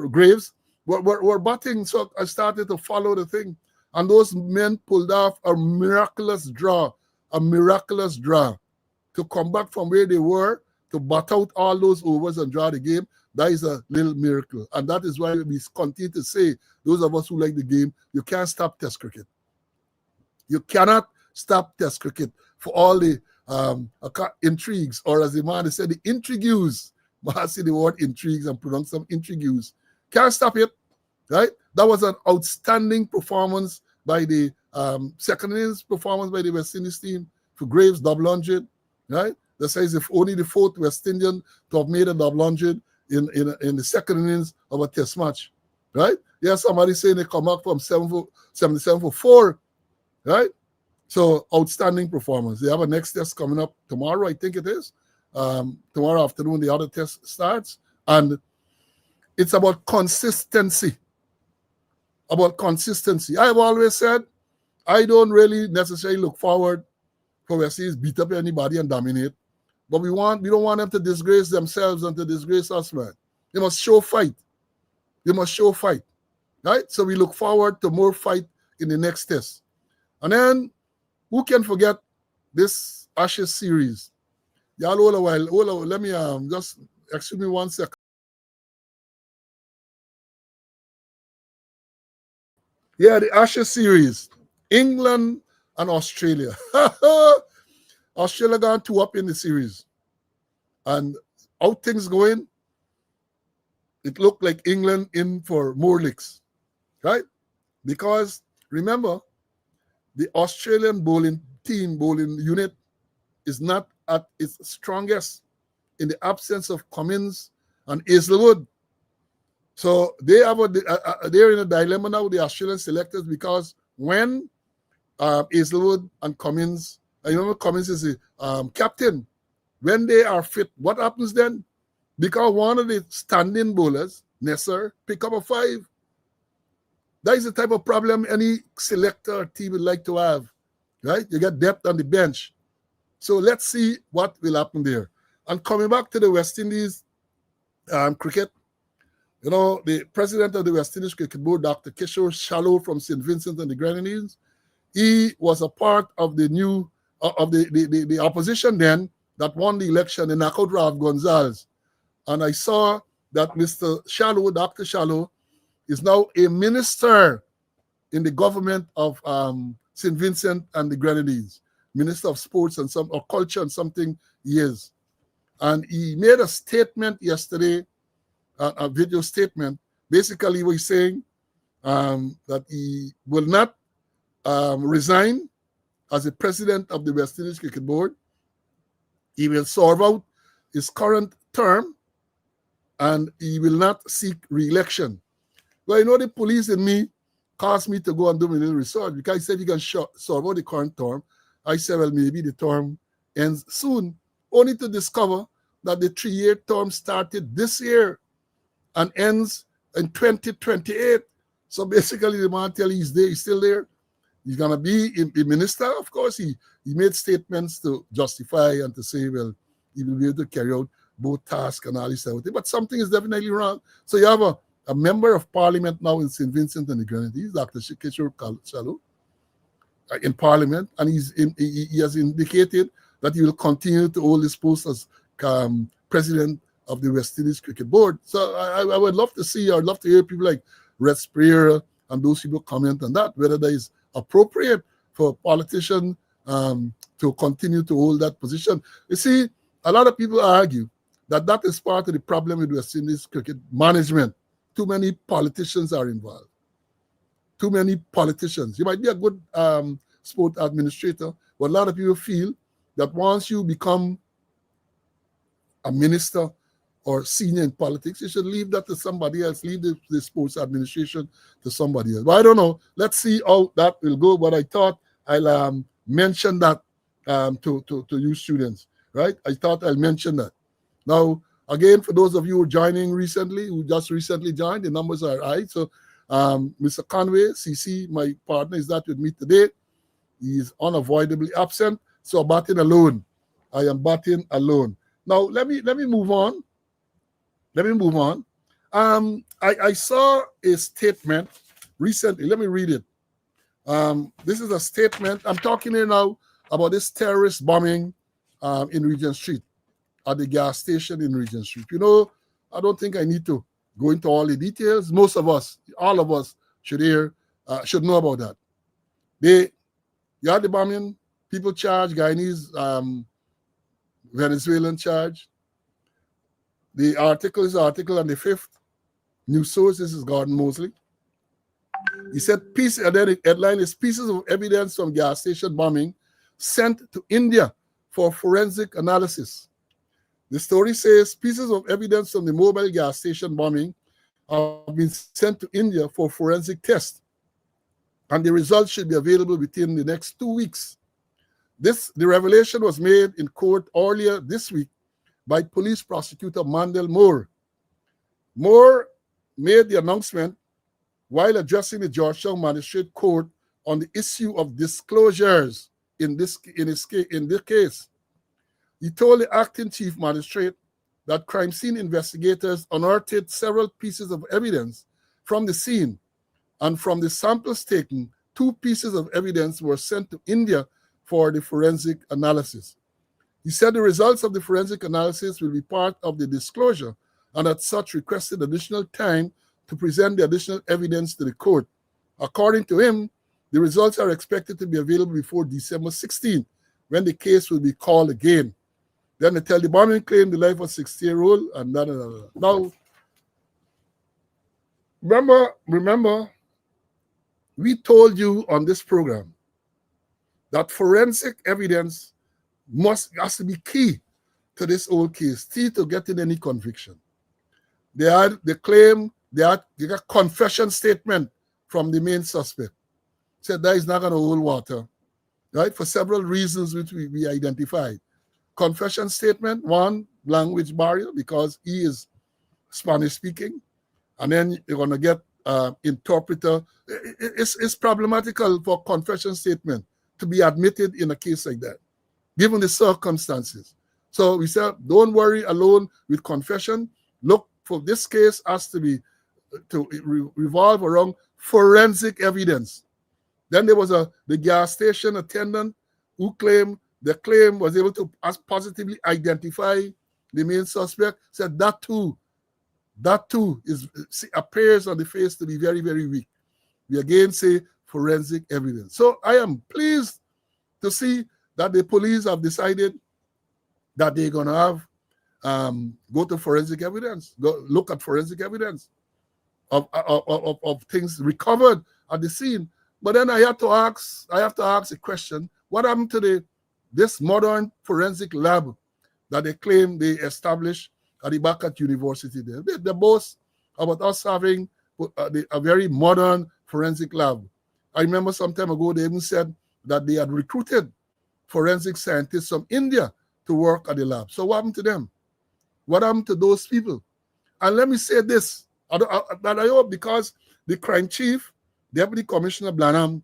Graves, were batting. So I started to follow the thing. And those men pulled off a miraculous draw to come back from where they were to bat out all those overs and draw the game. That is a little miracle. And that is why we continue to say, those of us who like the game, you can't stop Test cricket. You cannot stop Test cricket for all the intrigues, or as the man said, the intrigues. I see the word intrigues and pronounce some intrigues. Can't stop it, right? That was an outstanding performance by the second innings performance by the West Indies team. For Graves, double 100, right? That says if only the fourth West Indian to have made a double 100 in the second innings of a Test match, right? Yeah, somebody saying they come up from 77 for 4, right? So outstanding performance. They have a next test coming up tomorrow, I think it is. Tomorrow afternoon, the other test starts. And it's about consistency. About consistency. I've always said, I don't really necessarily look forward for West Indies beat up anybody and dominate. But we don't want them to disgrace themselves and to disgrace us, man. They must show fight. They must show fight. Right? So we look forward to more fight in the next test. And then, who can forget this Ashes series? Y'all hold a while. Let me just, excuse me 1 second. Yeah, the Ashes series. England and Australia. Australia got 2 up in the series. And how things going, it looked like England in for more licks. Right? Because, remember, the Australian bowling unit is not at its strongest in the absence of Cummins and Hazelwood. So they're in a dilemma now, the Australian selectors, because when Hazelwood and Cummins, I remember Cummins is the captain, when they are fit, what happens then? Because one of the standing bowlers, Nesser, pick up a 5. That is the type of problem any selector team would like to have, right? You get depth on the bench. So let's see what will happen there. And coming back to the West Indies cricket, you know, the president of the West Indies Cricket Board, Dr. Kishore Shallow from St. Vincent and the Grenadines, he was a part of the new, of the opposition then that won the election in knockout Rav Gonzalez. And I saw that Mr. Shallow, Dr. Shallow, is now a minister in the government of St. Vincent and the Grenadines, Minister of Sports and or Culture and something he is. And he made a statement yesterday, a video statement. Basically, he's saying that he will not resign as the president of the West Indies Cricket Board. He will serve out his current term and he will not seek re-election. Well, you know, the police in me caused me to go and do my little research because he said he can serve out the current term. I said, well, maybe the term ends soon, only to discover that the 3-year term started this year and ends in 2028. So basically, the man tell he's there, he's still there. He's going to be a minister. Of course, he made statements to justify and to say, well, he will be able to carry out both tasks and all this stuff. But something is definitely wrong. So you have a member of parliament now in St. Vincent and the Grenadines, Dr. Kishore Shallow, in parliament, and he has indicated that he will continue to hold this post as president of the West Indies Cricket Board. So I would love to see, or love to hear people like Red Sprayer and those people comment on that, whether that is appropriate for politicians to continue to hold that position. You see, a lot of people argue that is part of the problem with West Indies cricket management. Too many politicians are involved. Too many politicians. You might be a good sport administrator, but a lot of people feel that once you become a minister or senior in politics, you should leave that to somebody else, leave the sports administration to somebody else. But I don't know. Let's see how that will go. But I thought I'll mention that to you students, right? I thought I'll mention that. Now, again, for those of you who are joining recently, who just recently joined, the numbers are high. So Mr. Conway, CC, my partner, is not with me today. He is unavoidably absent. So I'm batting alone. I am batting alone. Now, let me move on. I saw a statement recently. Let me read it. This is a statement. I'm talking here now about this terrorist bombing in Regent Street, at the gas station in Regent Street. You know, I don't think I need to go into all the details. Most of us, all of us, should know about that. You had the bombing. People charge Guyanese, Venezuelan charge. The article is article on the 5th. News source, this is Gordon Mosley. He said, the headline is pieces of evidence from gas station bombing sent to India for forensic analysis. The story says pieces of evidence from the mobile gas station bombing have been sent to India for forensic tests, and the results should be available within the next 2 weeks. The revelation was made in court earlier this week by police prosecutor Mandel Moore. Moore made the announcement while addressing the Georgetown Magistrate Court on the issue of disclosures in this case. He told the acting chief magistrate that crime scene investigators unearthed several pieces of evidence from the scene, and from the samples taken, 2 pieces of evidence were sent to India for the forensic analysis. He said the results of the forensic analysis will be part of the disclosure, and as such requested additional time to present the additional evidence to the court. According to him, the results are expected to be available before December 16, when the case will be called again. Then they tell the bombing claimed the life of a 60-year-old and da, da, da, da. Now, remember, we told you on this program that forensic evidence has to be key to this whole case, key to getting any conviction. They got confession statement from the main suspect. Said that is not going to hold water, right? For several reasons which we identified. Confession statement, one, language barrier, because he is Spanish speaking, and then you're going to get interpreter. It's problematical for confession statement to be admitted in a case like that, given the circumstances. So we said, don't worry alone with confession. Look, for this case has to be revolve around forensic evidence. Then there was the gas station attendant who claimed the claim was able to positively identify the main suspect. Said that too appears on the face to be very, very weak. We again say forensic evidence. So I am pleased to see that the police have decided that they're going to have go to forensic evidence, go look at forensic evidence of things recovered at the scene. But then I have to ask a question: what happened to this modern forensic lab that they claim they established at the back at university there? They boast about us having a very modern forensic lab. I remember some time ago they even said that they had recruited forensic scientists from India to work at the lab. So what happened to them? What happened to those people? And let me say this, that I hope, because the crime chief, Deputy Commissioner Blanham,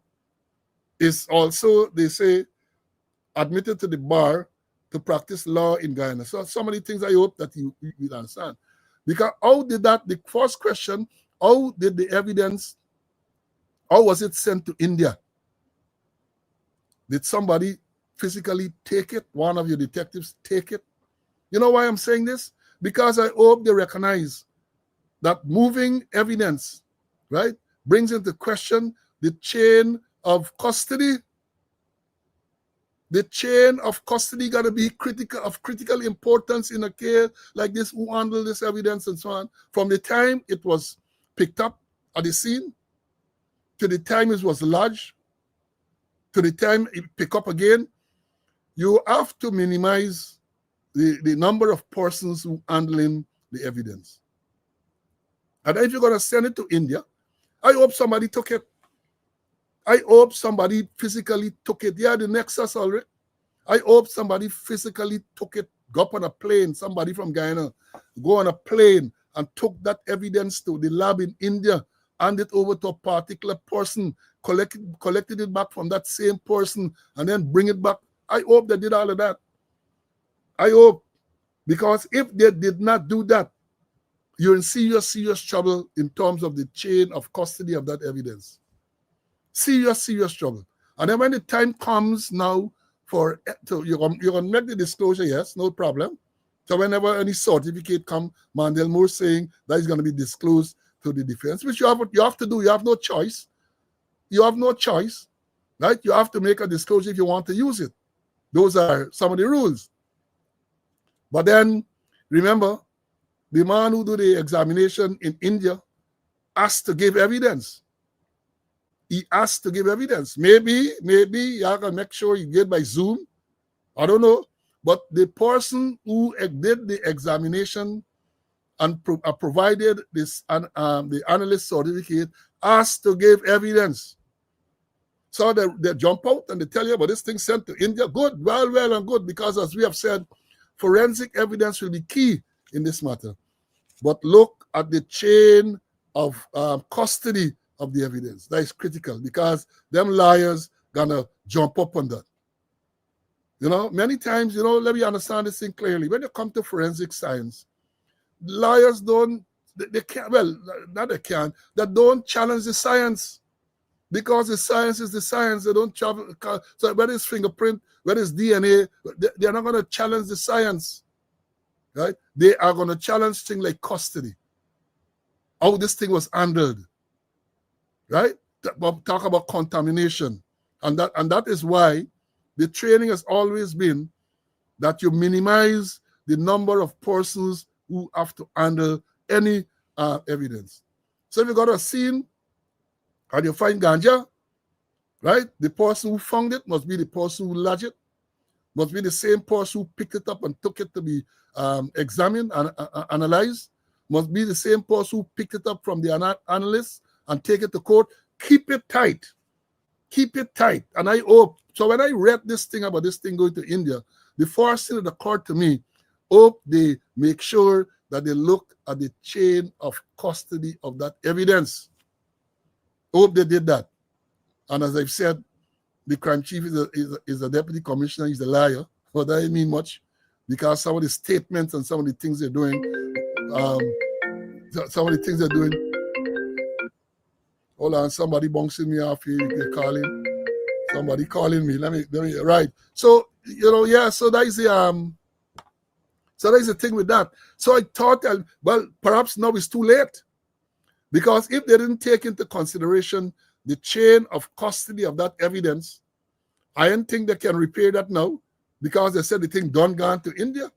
is also, they say, admitted to the bar to practice law in Guyana. So some of the things I hope that you understand. Because the first question, how did the evidence, how was it sent to India? Did somebody physically take it? One of your detectives take it? You know why I'm saying this? Because I hope they recognize that moving evidence, right, brings into question the chain of custody The chain of custody got to be critical importance in a case like this. Who handle this evidence and so on? From the time it was picked up at the scene, to the time it was lodged, to the time it pick up again, you have to minimize the number of persons who handling the evidence. And if you're going to send it to India, I hope somebody took it. I hope somebody physically took it. Yeah, the nexus already. I hope somebody physically took it, go up on a plane, somebody from Guyana, go on a plane and took that evidence to the lab in India, hand it over to a particular person, collected it back from that same person, and then bring it back. I hope they did all of that. I hope. Because if they did not do that, you're in serious trouble in terms of the chain of custody of that evidence. Serious trouble. And then when the time comes now you're going to make the disclosure, yes, no problem. So whenever any certificate come, Mandel Moore saying that is going to be disclosed to the defense, which you have to do. You have no choice. You have no choice, right? You have to make a disclosure if you want to use it. Those are some of the rules. But then, remember, the man who do the examination in India has to give evidence. He has to give evidence. Maybe you can make sure you get by Zoom. I don't know. But the person who did the examination and provided this the analyst certificate has to give evidence. So they jump out and they tell you, but this thing sent to India. Good, well and good, because as we have said, forensic evidence will be key in this matter. But look at the chain of custody of the evidence. That is critical, because them liars gonna jump up on that. Many times, let me understand this thing clearly. When you come to forensic science, liars they can't, well, not they can, they don't challenge the science, because the science is the science. They don't travel. So whether it's fingerprint, whether it's DNA, they're not going to challenge the science, right? They are going to challenge things like custody, how this thing was handled, right? Talk about contamination, and that is why the training has always been that you minimize the number of persons who have to handle any evidence. So if you got a scene and you find ganja, right? The person who found it must be the person who lodged it, must be the same person who picked it up and took it to be examined and analyzed, must be the same person who picked it up from the analyst and take it to court. Keep it tight. Keep it tight. And I hope, so when I read this thing about this thing going to India, the first thing that occurred to me, hope they make sure that they look at the chain of custody of that evidence. Hope they did that. And as I've said, the crime chief is a deputy commissioner. He's a liar. But that doesn't mean much, because some of the statements and some of the things they're doing, Hold on, somebody bouncing me off here. They're calling. Somebody calling me. Let me. Right. So so that is the thing with that. So I thought, well, perhaps now it's too late, because if they didn't take into consideration the chain of custody of that evidence, I don't think they can repair that now, because they said the thing gone to India.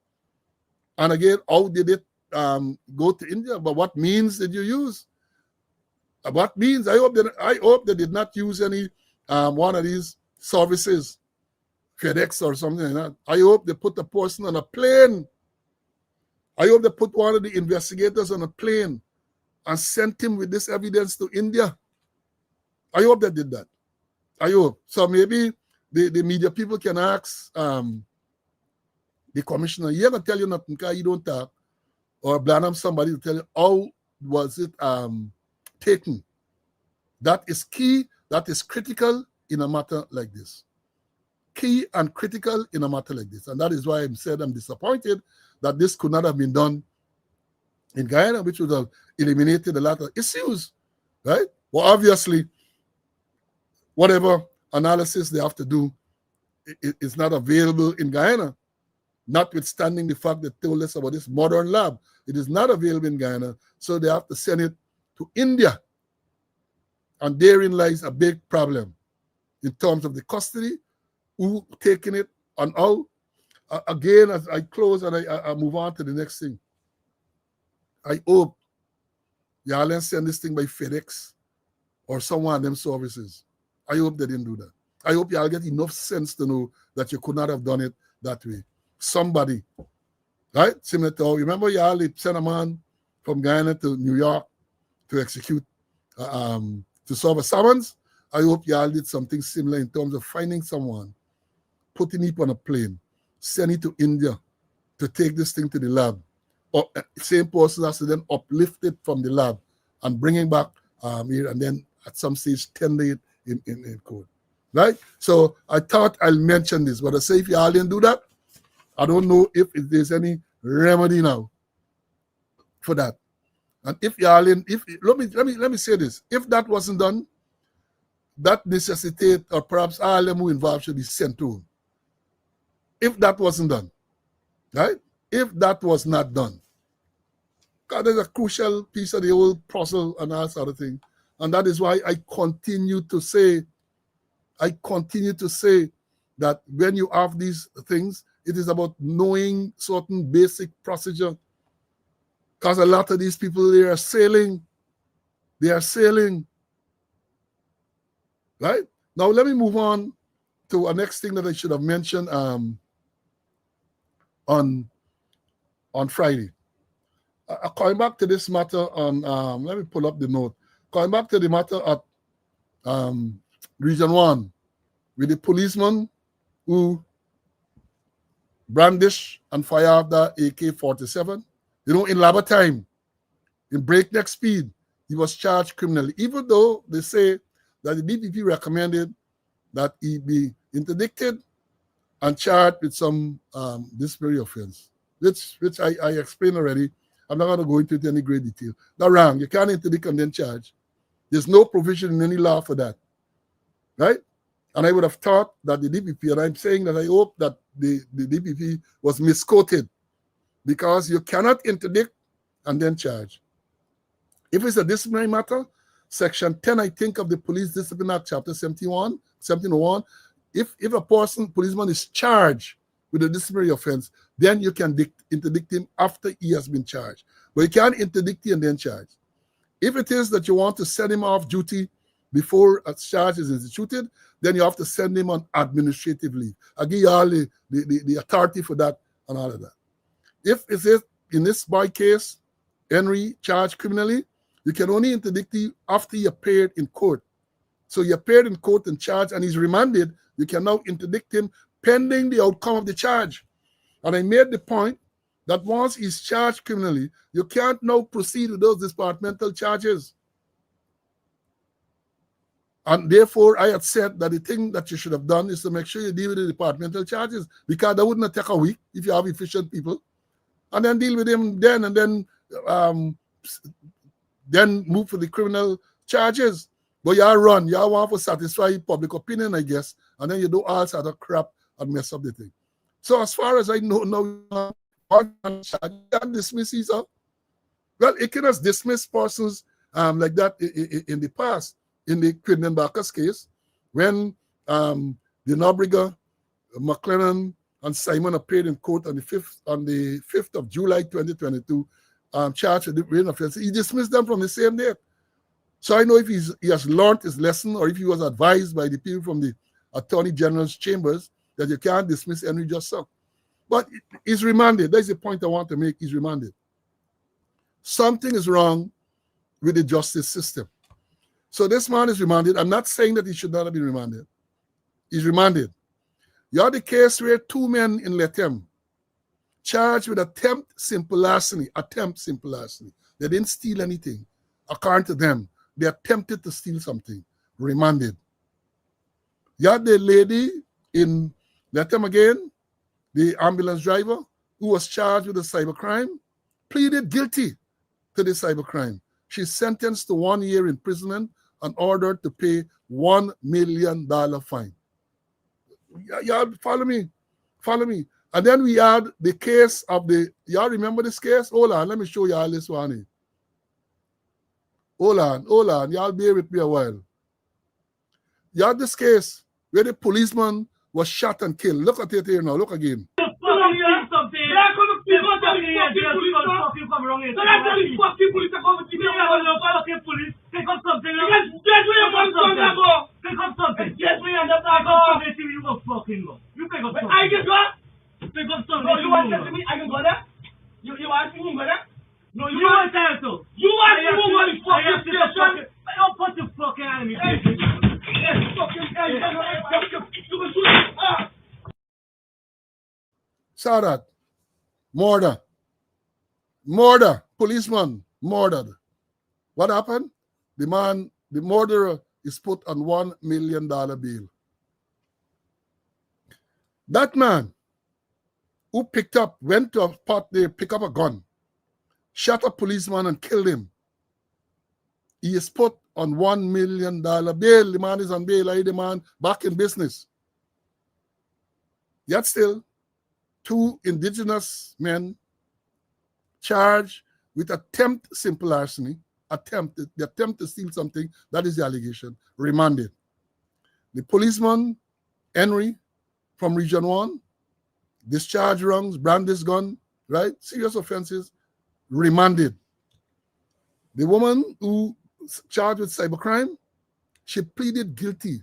And again, how did it go to India? But what means did you use? What means? I hope they did not use any one of these services, FedEx or something like that. I hope they put the person on a plane. I hope they put one of the investigators on a plane and sent him with this evidence to India. I hope they did that. I hope. So maybe the media people can ask the commissioner, he ain't tell you nothing because you don't talk, or Blanham somebody to tell you how was it taken. That is key. That is critical in a matter like this. Key and critical in a matter like this. And that is why I said I'm disappointed that this could not have been done in Guyana, which would have eliminated a lot of issues, right? Well, obviously, whatever analysis they have to do is not available in Guyana, notwithstanding the fact that they told us about this modern lab. It is not available in Guyana, so they have to send it to India. And therein lies a big problem in terms of the custody who taking it and how. Again, as I close and I move on to the next thing, I hope y'all send this thing by FedEx or someone of them services. I hope they didn't do that. I hope y'all get enough sense to know that you could not have done it that way. Somebody, right? Similar to, remember y'all sent a man from Guyana to New York to execute, to serve a summons? I hope y'all did something similar in terms of finding someone, putting it on a plane, send it to India to take this thing to the lab. Or same person has to then uplift it from the lab and bring it back here, and then at some stage tender it in code. Right? So I thought I'll mention this, but I say if y'all didn't do that, I don't know if there's any remedy now for that. And if y'all didn't, let me say this: if that wasn't done, that necessitate, or perhaps all them who involved should be sent to. If that wasn't done, right? If that was not done, God, there's a crucial piece of the whole process and that sort of thing. And that is why I continue to say that when you have these things, it is about knowing certain basic procedure. Because a lot of these people, they are sailing. Right? Now, let me move on to a next thing that I should have mentioned on Friday. Coming back to this matter on, let me pull up the note. Coming back to the matter at Region 1 with the policeman who brandished and fired the AK-47. You know, in lab time, in breakneck speed, he was charged criminally, even though they say that the DPP recommended that he be interdicted and charged with some disciplinary offense, which I explained already. I'm not going to go into it in any great detail. That's wrong. You can't interdict and then charge. There's no provision in any law for that, right? And I would have thought that the DPP, and I'm saying that I hope that the DPP was misquoted, because you cannot interdict and then charge. If it's a disciplinary matter, Section 10, I think, of the Police Discipline Act, Chapter 1701, if a policeman is charged with a disciplinary offense, then you can interdict him after he has been charged. But you can't interdict him and then charge. If it is that you want to send him off duty before a charge is instituted, then you have to send him on administrative leave. I give you all the authority for that and all of that. If it is, in this boy case, Henry charged criminally, you can only interdict him after he appeared in court. So he appeared in court and charged and he's remanded, you can now interdict him pending the outcome of the charge. And I made the point that once he's charged criminally, you can't now proceed with those departmental charges. And therefore, I had said that the thing that you should have done is to make sure you deal with the departmental charges, because that wouldn't take a week if you have efficient people. And then deal with them then, and then move for the criminal charges. But y'all run, y'all want to satisfy public opinion, I guess, and then you do all sort of crap and mess up the thing. So as far as I know now, you can't dismiss these up. Well, it can have dismissed persons like that in the past, in the Quindenbacher's case, when the Nobriga, McLennan, and Simon appeared in court on the 5th of July 2022, charged with the rain offense. He dismissed them from the same day. So I know if he has learned his lesson, or if he was advised by the people from the Attorney General's chambers that you can't dismiss Henry just so. But he's remanded. That's the point I want to make. He's remanded. Something is wrong with the justice system. So this man is remanded. I'm not saying that he should not have been remanded. He's remanded. You have the case where two men in Letem charged with simple larceny. They didn't steal anything. According to them, they attempted to steal something. Remanded. You had the lady in Letem again, the ambulance driver, who was charged with a cybercrime, pleaded guilty to the cybercrime. She's sentenced to 1 year imprisonment and ordered to pay $1 million fine. Y'all follow me? And then we had the case of y'all remember this case? Hold on, let me show y'all this one. Hold on, y'all bear with me a while. You had this case where the policeman was shot and killed. Look at it here now. Look again. No, you want to tell so. You want to move on the fucking station. I don't put the fucking enemy. Saw that. Murder. Policeman murdered. What happened? The murderer is put on $1 million bail. That man who went to a spot there, pick up a gun, shot a policeman and killed him. He is put on $1 million bail. The man is on bail. The man back in business. Yet still, 2 indigenous men charged with simple larceny, the attempt to steal something, that is the allegation, remanded. The policeman, Henry, from Region 1, discharge wrongs, brandished gun, right? Serious offenses, remanded. The woman who charged with cybercrime, she pleaded guilty.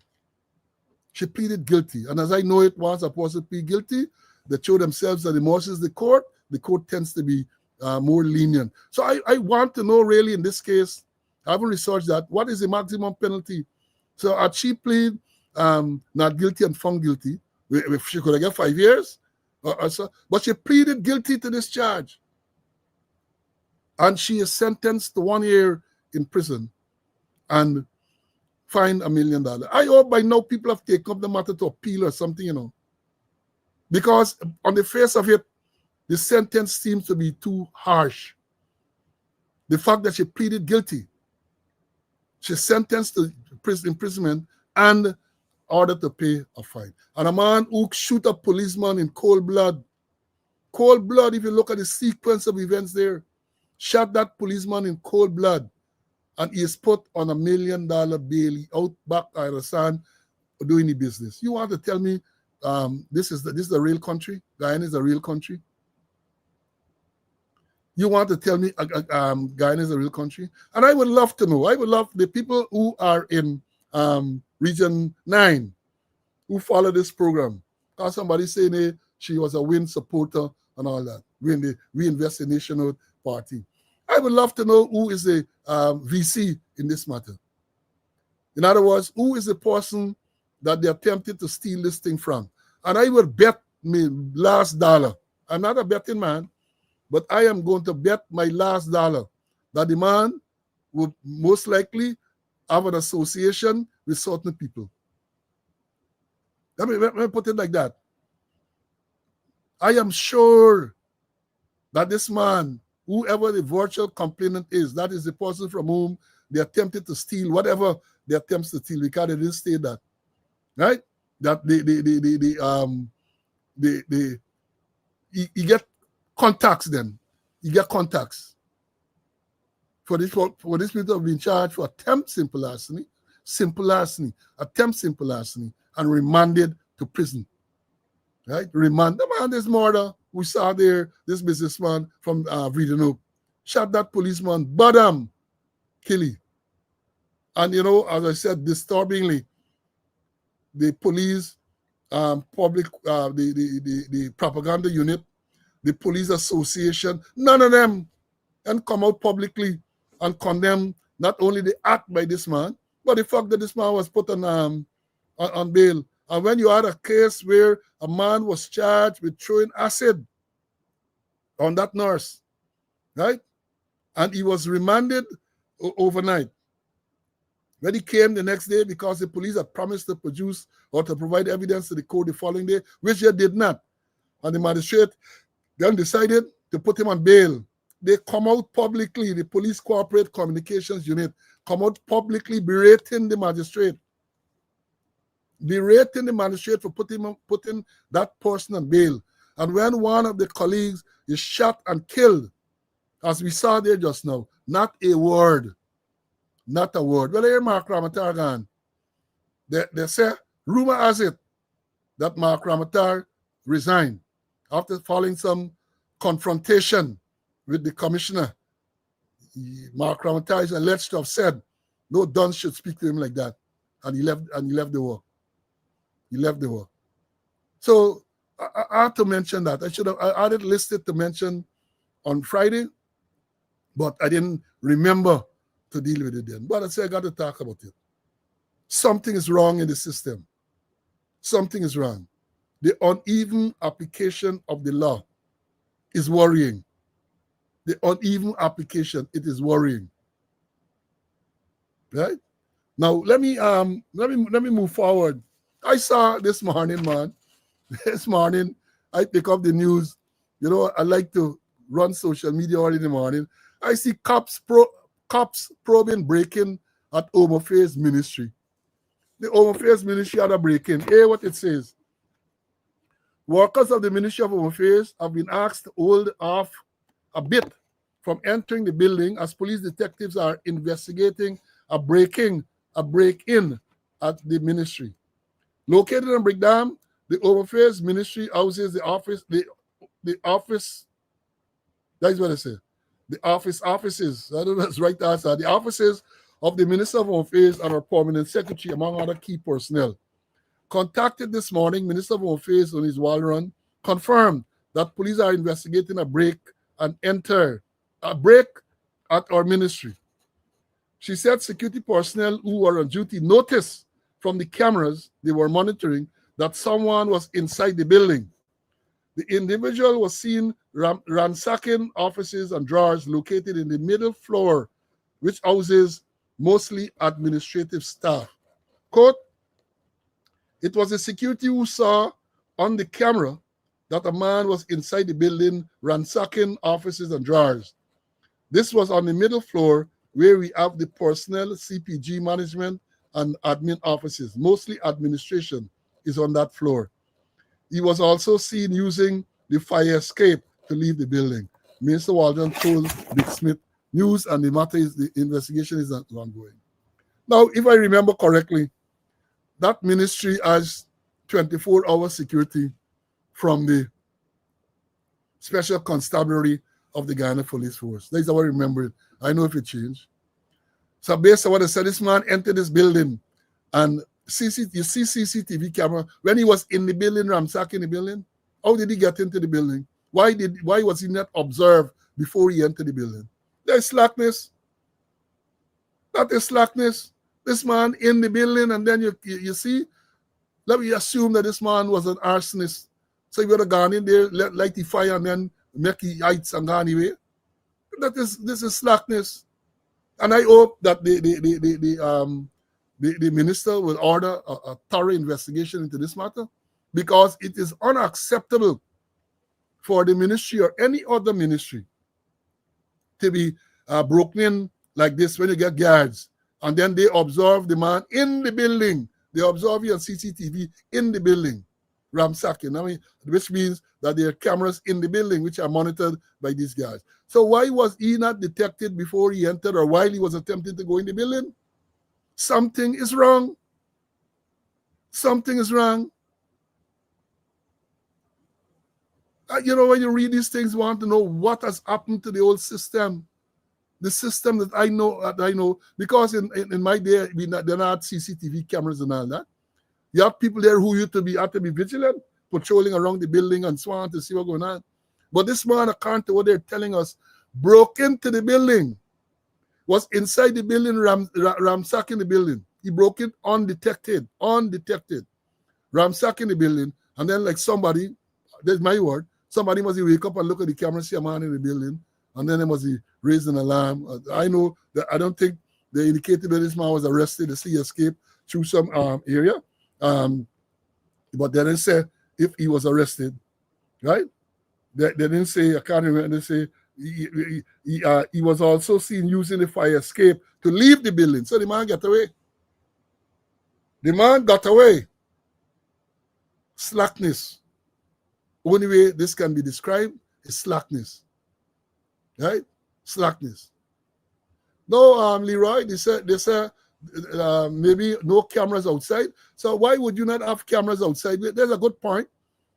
And as I know it, once a person plead guilty, they show themselves that the more the court tends to be more lenient. So I want to know really in this case, I haven't researched that, what is the maximum penalty? So had she plead not guilty and found guilty, if she could have got 5 years or so, but she pleaded guilty to this charge. And she is sentenced to 1 year in prison and fined $1 million. I hope by now people have taken up the matter to appeal or something, because on the face of it, the sentence seems to be too harsh. The fact that she pleaded guilty, she's sentenced to imprisonment and ordered to pay a fine. And a man who shoot a policeman in cold blood, if you look at the sequence of events there, shot that policeman in cold blood, and he is put on $1 million bail out back Irasan doing the business. You want to tell me this is the real country? Guyana is a real country? You want to tell me Guyana is a real country? And I would love to know. I would love the people who are in Region 9 who follow this program. Because somebody saying she was a Win supporter and all that. We invest in National Party. I would love to know who is the VC in this matter. In other words, who is the person that they attempted to steal this thing from? And I would bet my last dollar. I'm not a betting man, but I am going to bet my last dollar that the man would most likely have an association with certain people. Let me put it like that. I am sure that this man, whoever the virtual complainant is, that is the person from whom they attempted to steal whatever they attempts to steal, because they didn't state that, right? That you get contacts then. You get contacts. For this people have been charged for attempt simple larceny, attempt simple larceny, and remanded to prison. Right? Remand. The man is murder. We saw there this businessman from Vredenhoek shot that policeman, badam, kill him. And as I said, disturbingly, the police, public, the propaganda unit, the police association, none of them can come out publicly and condemn not only the act by this man, but the fact that this man was put on bail. And when you had a case where a man was charged with throwing acid on that nurse, right? And he was remanded overnight. When he came the next day, because the police had promised to produce or to provide evidence to the court the following day, which they did not. And the magistrate then decided to put him on bail. They come out publicly, the police corporate communications unit come out publicly berating the magistrate. Berating the magistrate for putting that person on bail. And when one of the colleagues is shot and killed, as we saw there just now, not a word. Not a word. Well, here, Mark Ramatargan, they say, rumor has it that Mark Ramatar resigned after following some confrontation with the commissioner. Mark Ramatar is alleged to have said, no dunce should speak to him like that. And he left the work. He left the work. So I had to mention that. I had it listed to mention on Friday, but I didn't remember to deal with it then. But I said I got to talk about it. Something is wrong in the system. Something is wrong. The uneven application of the law is worrying. The uneven application, it is worrying. Right? Now let me move forward. I saw this morning, man. This morning, I pick up the news. You know, I like to run social media early in the morning. I see cops probing break-in at Home Affairs Ministry. The Home Affairs Ministry had a break-in. Hear what it says. Workers of the Ministry of Home Affairs have been asked to hold off a bit from entering the building as police detectives are investigating a break-in at the ministry. Located in Brickdam, the Home Affairs Ministry houses the office, that's what I say. The offices, I don't know that's right answer. The offices of the Minister of Home Affairs and our Permanent Secretary, among other key personnel. Contacted this morning, Minister of Home Affairs on his wall run, confirmed that police are investigating a break at our ministry. She said security personnel who were on duty noticed from the cameras they were monitoring that someone was inside the building. The individual was seen ransacking offices and drawers located in the middle floor, which houses mostly administrative staff. Quote, it was the security who saw on the camera that a man was inside the building ransacking offices and drawers. This was on the middle floor where we have the personnel, CPG management, and admin offices. Mostly administration is on that floor. He was also seen using the fire escape to leave the building. Minister Walden told Dick Smith News, and the investigation is ongoing. Now, if I remember correctly, that ministry has 24-hour security from the Special Constabulary of the Ghana Police Force. That's how I remember it. I know if it changed. So based on what I said, this man entered this building and you see CCTV camera when he was in the building, ransacking the building. How did he get into the building? Why was he not observed before he entered the building? There's slackness. That is slackness. This man in the building, and then you see, let me assume that this man was an arsonist. So he would have gone in there, light the fire, and then make the heights and gone away. This is slackness. And I hope that the minister will order a thorough investigation into this matter, because it is unacceptable for the ministry or any other ministry to be broken in like this when you get guards and then they observe the man in the building. They observe you on CCTV in the building, ransacking. I mean, which means that there are cameras in the building which are monitored by these guys. So why was he not detected before he entered or while he was attempting to go in the building? Something is wrong. Something is wrong. You know, when you read these things, you want to know what has happened to the old system. The system that I know, because in my day, they're not CCTV cameras and all that. You have people there who have to be vigilant, patrolling around the building and so on to see what's going on. But this man, according to what they're telling us, broke into the building, was inside the building, ransacking the building. He broke it undetected, ransacking the building, and then like somebody, that's my word, somebody must wake up and look at the camera, see a man in the building, and then they must raise an alarm. I know that I don't think they indicated that this man was arrested, to see he escaped through some area. But they didn't say if he was arrested, right? They didn't say, I can't remember, they say he was also seen using the fire escape to leave the building. So the man got away. The man got away. Slackness. Only way this can be described is slackness. Right? Slackness. No, Leroy, they say maybe no cameras outside. So why would you not have cameras outside? There's a good point.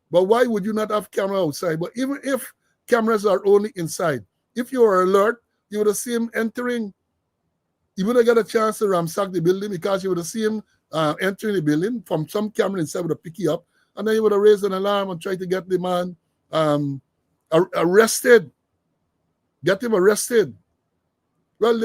But why would you not have camera outside? But even if cameras are only inside, if you were alert, you would have seen him entering. You would have got a chance to ransack the building because you would have seen him entering the building from some camera inside would have picked you up. And then you would have raised an alarm and tried to get the man arrested. Get him arrested. Well,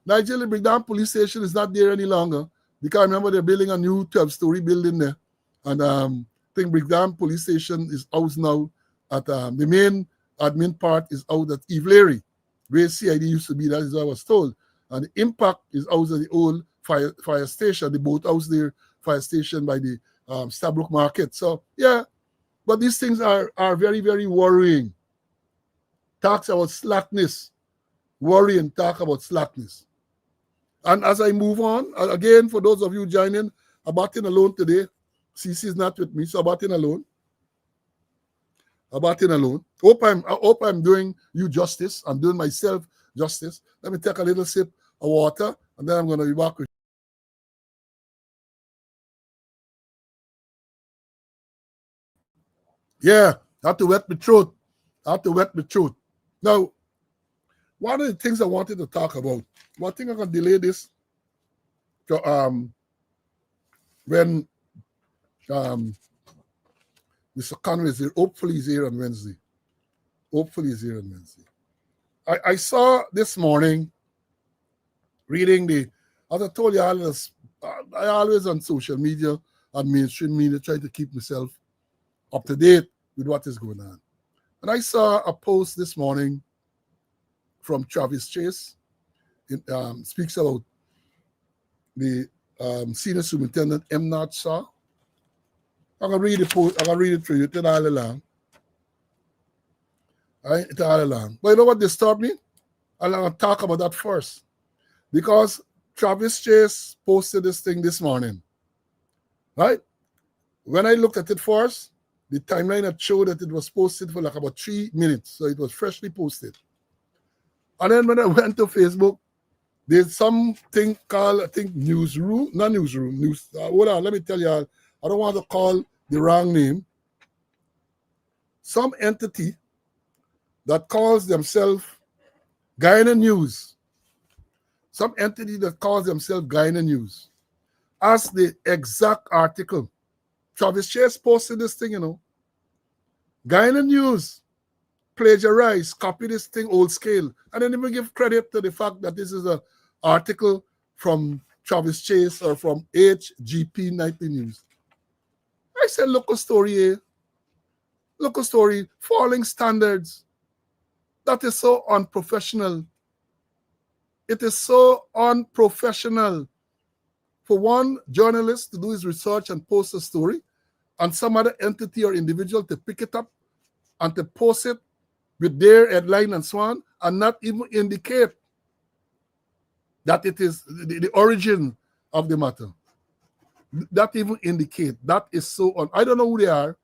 Nigeria Brigdan Police Station is not there any longer because remember they're building a new 12-story building there. And I think Brigdan Police Station is out now at the main admin part is out at Ivlery, where CID used to be. That is what I was told. And the impact is out at the old fire station, the boathouse there, fire station by the Stabrook Market. So, yeah, but these things are very, very worrying. Talks about slackness. Worry and talk about slackness. And as I move on, again, for those of you joining, Abatin alone today. CC is not with me, so Abatin alone. Abatin alone. Hope I'm doing you justice. I'm doing myself justice. Let me take a little sip of water, and then I'm going to be back with you. Yeah, I have to wet my throat. Now, one of the things I wanted to talk about, one thing I'm going to delay this to, when Mr. Conway is here. Hopefully he's here on Wednesday. I saw this morning reading as I told you, I always on social media and mainstream media try to keep myself up to date with what is going on. And I saw a post this morning from Travis Chase. It speaks about the senior superintendent M. Not Shaw. I'm gonna read it for you. It's all along. Right? It's all along. But you know what disturbed me? I'm gonna talk about that first. Because Travis Chase posted this thing this morning. Right? When I looked at it first, the timeline had showed that it was posted for like about 3 minutes. So it was freshly posted. And then when I went to Facebook, there's something called, I think, news. Hold on, let me tell you, I don't want to call the wrong name. Some entity that calls themselves Guyana News. Some entity that calls themselves Guyana News. As the exact article. Travis Chase posted this thing, you know. Guyana News plagiarize, copy this thing old scale. And then even give credit to the fact that this is an article from Travis Chase or from HGP 90 News. I said, look a story here. Look a story. Falling standards. That is so unprofessional. It is so unprofessional for one journalist to do his research and post a story and some other entity or individual to pick it up and to post it with their headline and so on and not even indicate that it is the origin of the matter. That even indicate. That is so I don't know who they are.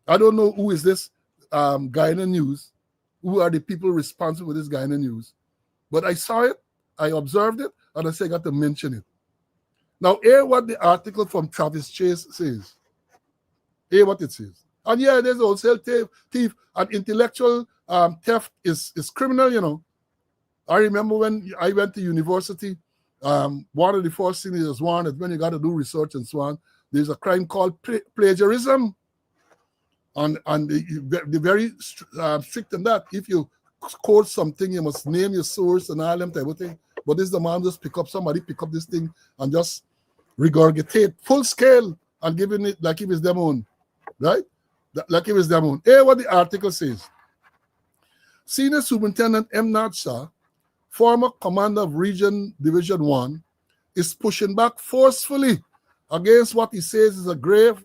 I don't know who is this Guyana News. Who are the people responsible for this Guyana News? But I saw it, I observed it, and I said I got to mention it. Now, hear what the article from Travis Chase says. Hear what it says. And yeah, there's wholesale thief and intellectual theft is criminal, you know. I remember when I went to university, one of the first things is one is when you got to do research and so on, there's a crime called plagiarism. And the very strict on that. If you quote something, you must name your source and all them type of thing. But this the man just pick up this thing and just regurgitate full scale and giving it like if it's their own, right? Like if it's their own. Hear what the article says. Senior Superintendent M. Nadsha, former commander of Region Division 1, is pushing back forcefully against what he says is a grave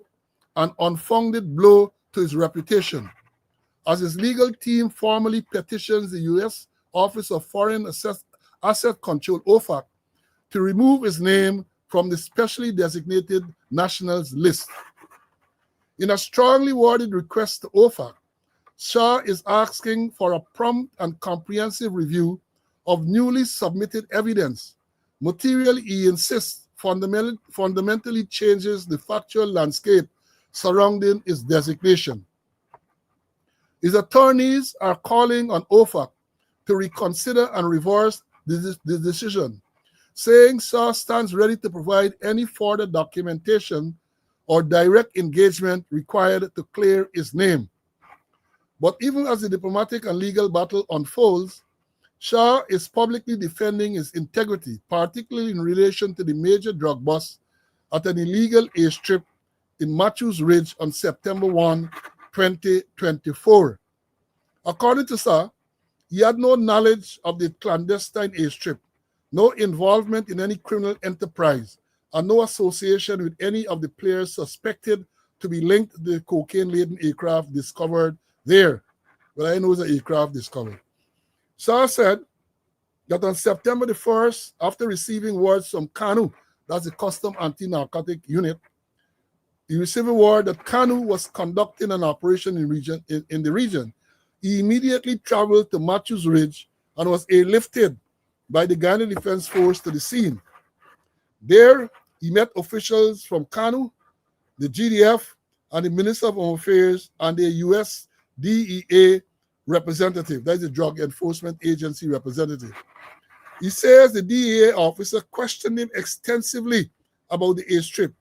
and unfounded blow to his reputation, as his legal team formally petitions the U.S. Office of Foreign Asset Control, OFAC, to remove his name from the specially designated nationals list. In a strongly worded request to OFAC, Shah is asking for a prompt and comprehensive review of newly submitted evidence Materially, he insists, fundamentally changes the factual landscape surrounding his designation. His attorneys are calling on OFAC to reconsider and reverse the decision, saying SAR stands ready to provide any further documentation or direct engagement required to clear his name. But even as the diplomatic and legal battle unfolds, Shah is publicly defending his integrity, particularly in relation to the major drug bust at an illegal airstrip in Matthews Ridge on September 1, 2024. According to Shah, he had no knowledge of the clandestine airstrip, no involvement in any criminal enterprise, and no association with any of the players suspected to be linked to the cocaine-laden aircraft discovered there. Well, I know it's an aircraft discovered. Shah said that on September the 1st, after receiving words from KANU, that's the Custom Anti-Narcotic Unit, he received a word that KANU was conducting an operation in the region. He immediately traveled to Matthews Ridge and was airlifted by the Ghana Defense Force to the scene. There, he met officials from KANU, the GDF, and the Minister of Home Affairs and the US DEA representative, that's the Drug Enforcement Agency representative. He says the DEA officer questioned him extensively about the airstrip,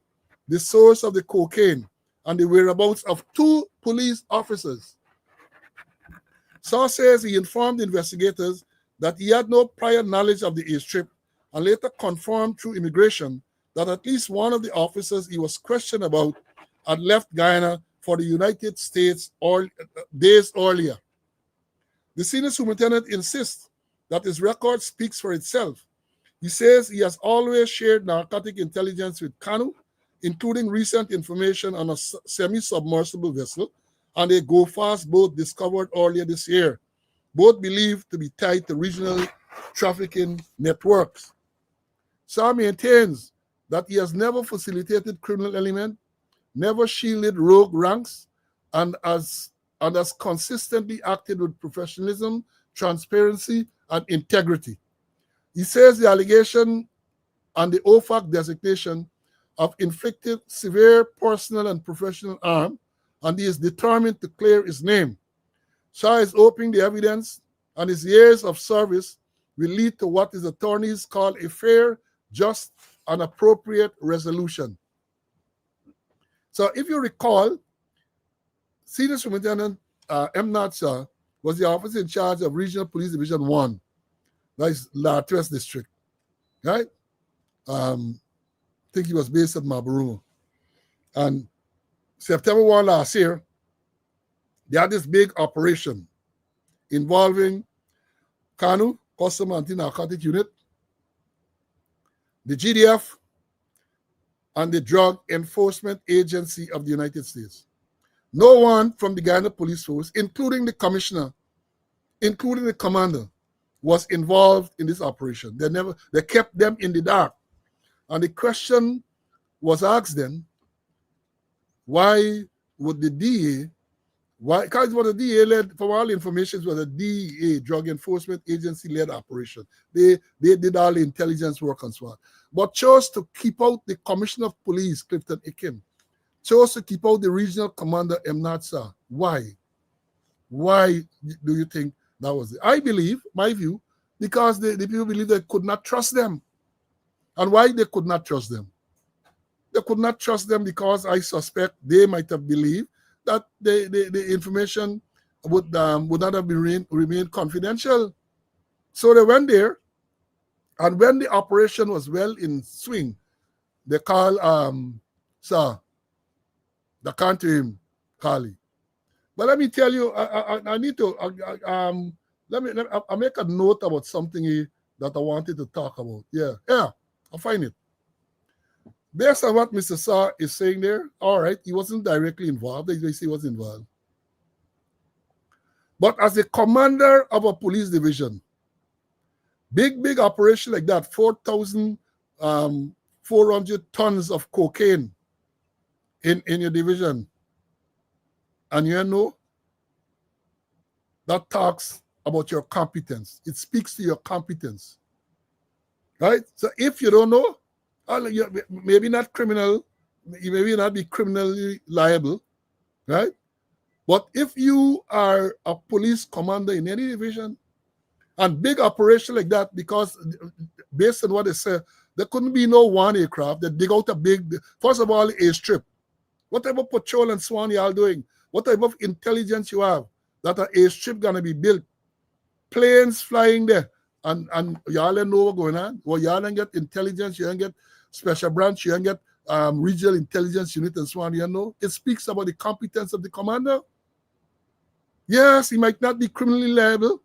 the source of the cocaine, and the whereabouts of 2 police officers. Shah says he informed investigators that he had no prior knowledge of the airstrip and later confirmed through immigration that at least one of the officers he was questioned about had left Guyana for the United States days earlier. The senior superintendent insists that his record speaks for itself. He says he has always shared narcotic intelligence with KANU, including recent information on a semi-submersible vessel and a go-fast boat discovered earlier this year, both believed to be tied to regional trafficking networks. Shah maintains that he has never facilitated criminal element, never shielded rogue ranks, and has consistently acted with professionalism, transparency, and integrity. He says the allegation and the OFAC designation have inflicted severe personal and professional harm, and he is determined to clear his name. Shah is hoping the evidence and his years of service will lead to what his attorneys call a fair, just, and appropriate resolution. So if you recall, Senior Superintendent M. Nath Shah was the officer in charge of Regional Police Division 1, that is La Tres District, right? I think he was based at Maburumo. And September 1 last year, they had this big operation involving KANU, Custom Anti-Narcotic Unit, the GDF, and the Drug Enforcement Agency of the United States. No one from the Ghana Police Force, including the commissioner, including the commander, was involved in this operation. They kept them in the dark. And the question was asked then, why would the DEA, because what the DEA led, from all information, was a DEA, Drug Enforcement Agency-led operation. They did all the intelligence work and so on. But chose to keep out the Commissioner of Police, Clifton Ikim, chose to keep out the regional commander, M. Nath Shah. Why? Why do you think that was it? I believe, my view, because the people believe they could not trust them. And why they could not trust them? They could not trust them because I suspect they might have believed that the information would not have remained confidential. So they went there, and when the operation was well in swing, they called the country him, Kali. But let me tell you, I need to I'll make a note about something here that I wanted to talk about. Yeah, I'll find it. Based on what Mr. Shah is saying there, all right, he wasn't directly involved. They say he was involved. But as a commander of a police division, big operation like that, 4,400 tons of cocaine in your division, and you know, that talks about your competence. It speaks to your competence. right? So if you don't know, you maybe not criminal, you maybe not be criminally liable, right? But if you are a police commander in any division and big operation like that, because based on what they say, there couldn't be no one aircraft. They dig out a big, first of all, a strip. What type of patrol and so on y'all doing? What type of intelligence you have that an airstrip gonna be built? Planes flying there, and y'all don't know what's going on. Well, y'all don't get intelligence, you don't get special branch, you don't get regional intelligence unit and so on, you know. It speaks about the competence of the commander. Yes, he might not be criminally liable,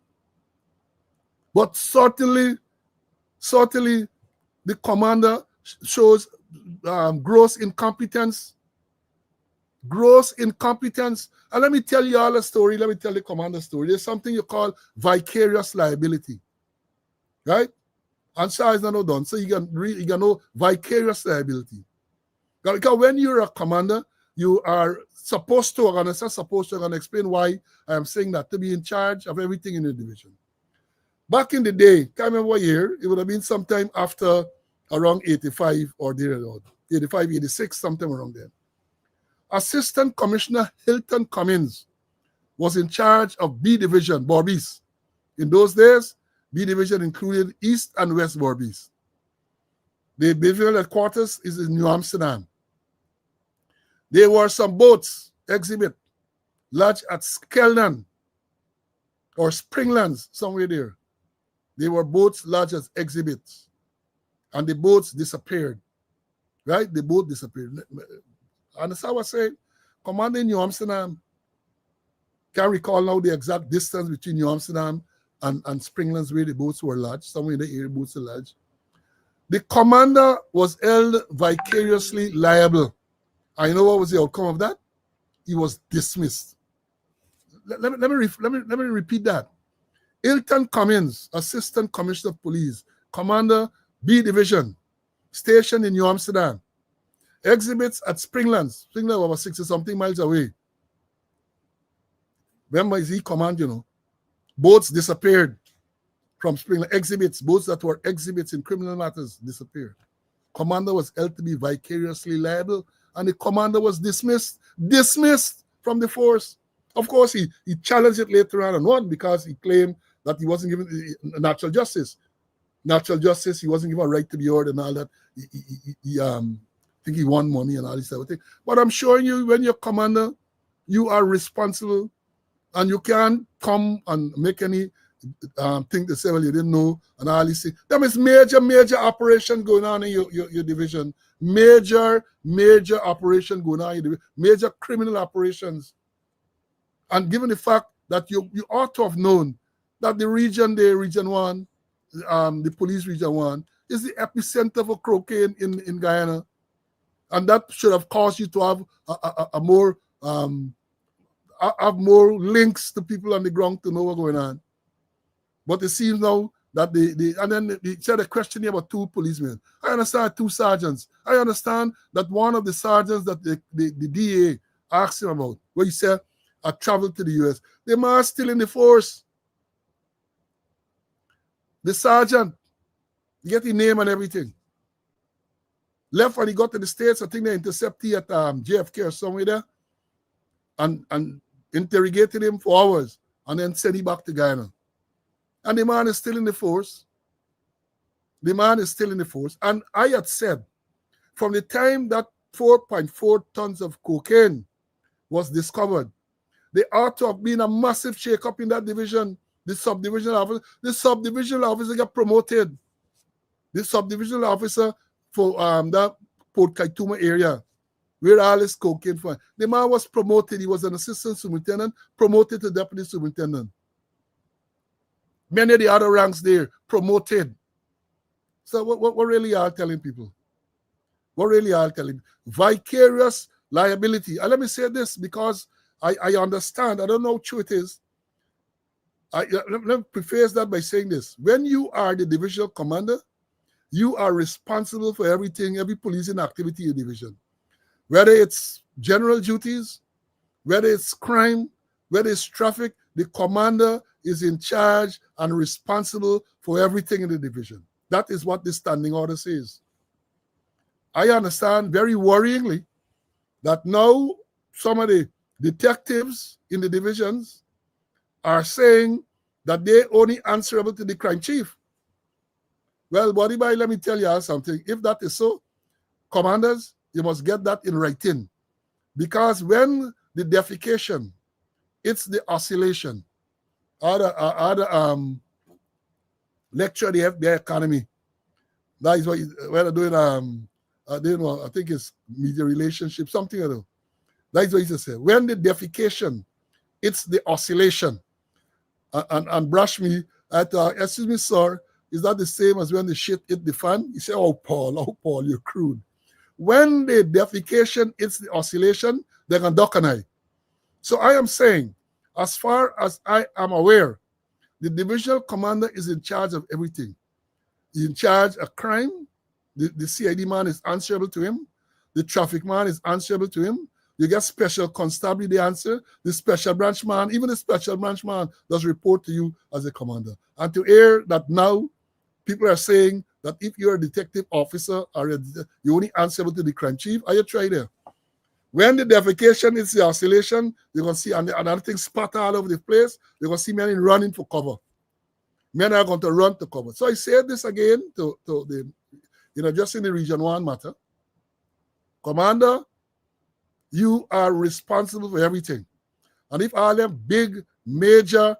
but certainly the commander shows gross incompetence. Gross incompetence. And let me tell you all a story. Let me tell the commander story. There's something you call vicarious liability, right? And so is not done. So you can know vicarious liability. Because when you're a commander, you are supposed to, and I'm supposed to, explain why I am saying that, to be in charge of everything in the division. Back in the day, can't remember what year, it would have been sometime after around 85 or there, 85, 86, sometime around there. Assistant Commissioner Hilton Cummins was in charge of B Division, Berbice. In those days, B Division included East and West Berbice. The divisional headquarters is in New Amsterdam. There were some boats, exhibit, lodged at Skelden or Springlands, somewhere there. They were boats lodged as exhibits. And the boats disappeared. Right? The boat disappeared. And as I was saying, Commander in New Amsterdam, can't recall now the exact distance between New Amsterdam and Springlands where the boats were lodged, somewhere in the area boats were lodged. The commander was held vicariously liable. I know what was the outcome of that? He was dismissed. Let me repeat that. Hilton Cummins, Assistant Commissioner of Police, Commander B Division, stationed in New Amsterdam. Exhibits at Springlands. Springlands was 60-something miles away. Remember, he command, you know. Boats disappeared from Springlands. Exhibits, boats that were exhibits in criminal matters disappeared. Commander was held to be vicariously liable, and the commander was dismissed from the force. Of course, he challenged it later on and won because he claimed that he wasn't given natural justice. Natural justice, he wasn't given a right to be heard and all that. I think he won money and all this type of thing. But I'm showing you, when you're commander, you are responsible, and you can't come and make any thing to say, well, you didn't know, and all this thing. There is major operation going on in your division. Major operation going on in your division. Major criminal operations. And given the fact that you ought to have known that the region 1, the police region 1, is the epicenter for cocaine in Guyana. And that should have caused you to have more links to people on the ground to know what's going on. But it seems now that and then they said a question here about 2 policemen. I understand 2 sergeants. I understand that one of the sergeants that the DA asked him about, where he said, I traveled to the US. The man is still in the force. The sergeant, you get the name and everything. Left when he got to the States, I think they intercepted him at JFK or somewhere there, and interrogated him for hours, and then sent him back to Guyana. And the man is still in the force. The man is still in the force. And I had said, from the time that 4.4 tons of cocaine was discovered, there ought to have been a massive shake-up in that division. The subdivisional officer got promoted. The subdivisional officer for that Port Kaituma area, where all this cocaine from. The man was promoted. He was an assistant superintendent, promoted to deputy superintendent. Many of the other ranks there, promoted. So what really are telling people? What really are telling? Vicarious liability. And let me say this, because I understand. I don't know how true it is. Let me preface that by saying this. When you are the divisional commander, you are responsible for everything, every policing activity in the division. Whether it's general duties, whether it's crime, whether it's traffic, the commander is in charge and responsible for everything in the division. That is what the standing order says. I understand very worryingly that now some of the detectives in the divisions are saying that they only answerable to the crime chief. Well, buddy boy, let me tell you something. If that is so, commanders, you must get that in writing. Because when the defecation, it's the oscillation, or the lecture the FBI economy. That is what they're doing. I think it's media relationship, something like that. That's what he said. When the defecation, it's the oscillation. And brush me at, excuse me, sir, is that the same as when the shit hit the fan? He said, oh, Paul, you're crude. When the defecation, it's the oscillation, they're going to duck an eye. So I am saying, as far as I am aware, the divisional commander is in charge of everything. He's in charge of crime. The CID man is answerable to him. The traffic man is answerable to him. You get special constabulary, the answer. The special branch man, even the special branch man does report to you as a commander. And to hear that now, people are saying that if you're a detective officer, or you only answerable to the crime chief, are you try there? When the defecation is the oscillation, you're going to see another thing spatter all over the place. You're going to see men running for cover. Men are going to run to cover. So I say this again to the, just in the Region 1 matter. Commander, you are responsible for everything. And if all them big, major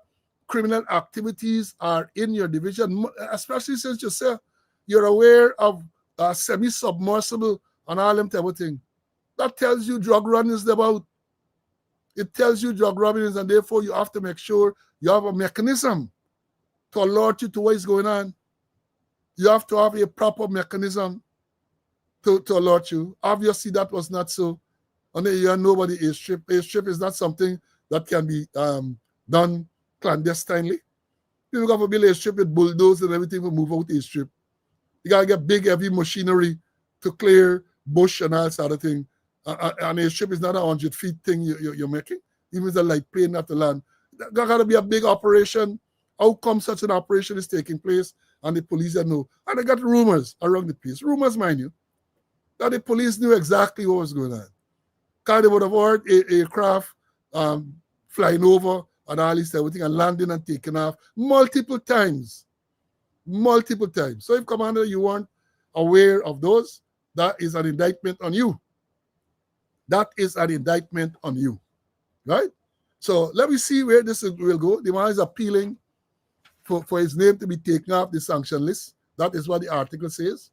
criminal activities are in your division, especially since you say you're aware of semi-submersible and all them type of thing, that tells you drug running is about. It tells you drug running is, and therefore you have to make sure you have a mechanism to alert you to what is going on. You have to have a proper mechanism to alert you. Obviously, that was not so. And you have nobody airstrip. Airstrip is not something that can be done clandestinely. People got to build airstrip with bulldozers and everything to move out airstrip. You got to get big, heavy machinery to clear bush and all sort of thing. And airstrip is not a 100 feet thing you're making. Even if it's a light plane not to land. That got to be a big operation. How come such an operation is taking place and the police don't know? And they got rumors around the place. Rumors, mind you, that the police knew exactly what was going on. Because they would have heard aircraft flying over and all this everything and landing and taking off multiple times. Multiple times. So if, Commander, you weren't aware of those, that is an indictment on you. That is an indictment on you. Right? So let me see where this will go. The man is appealing for his name to be taken off the sanction list. That is what the article says.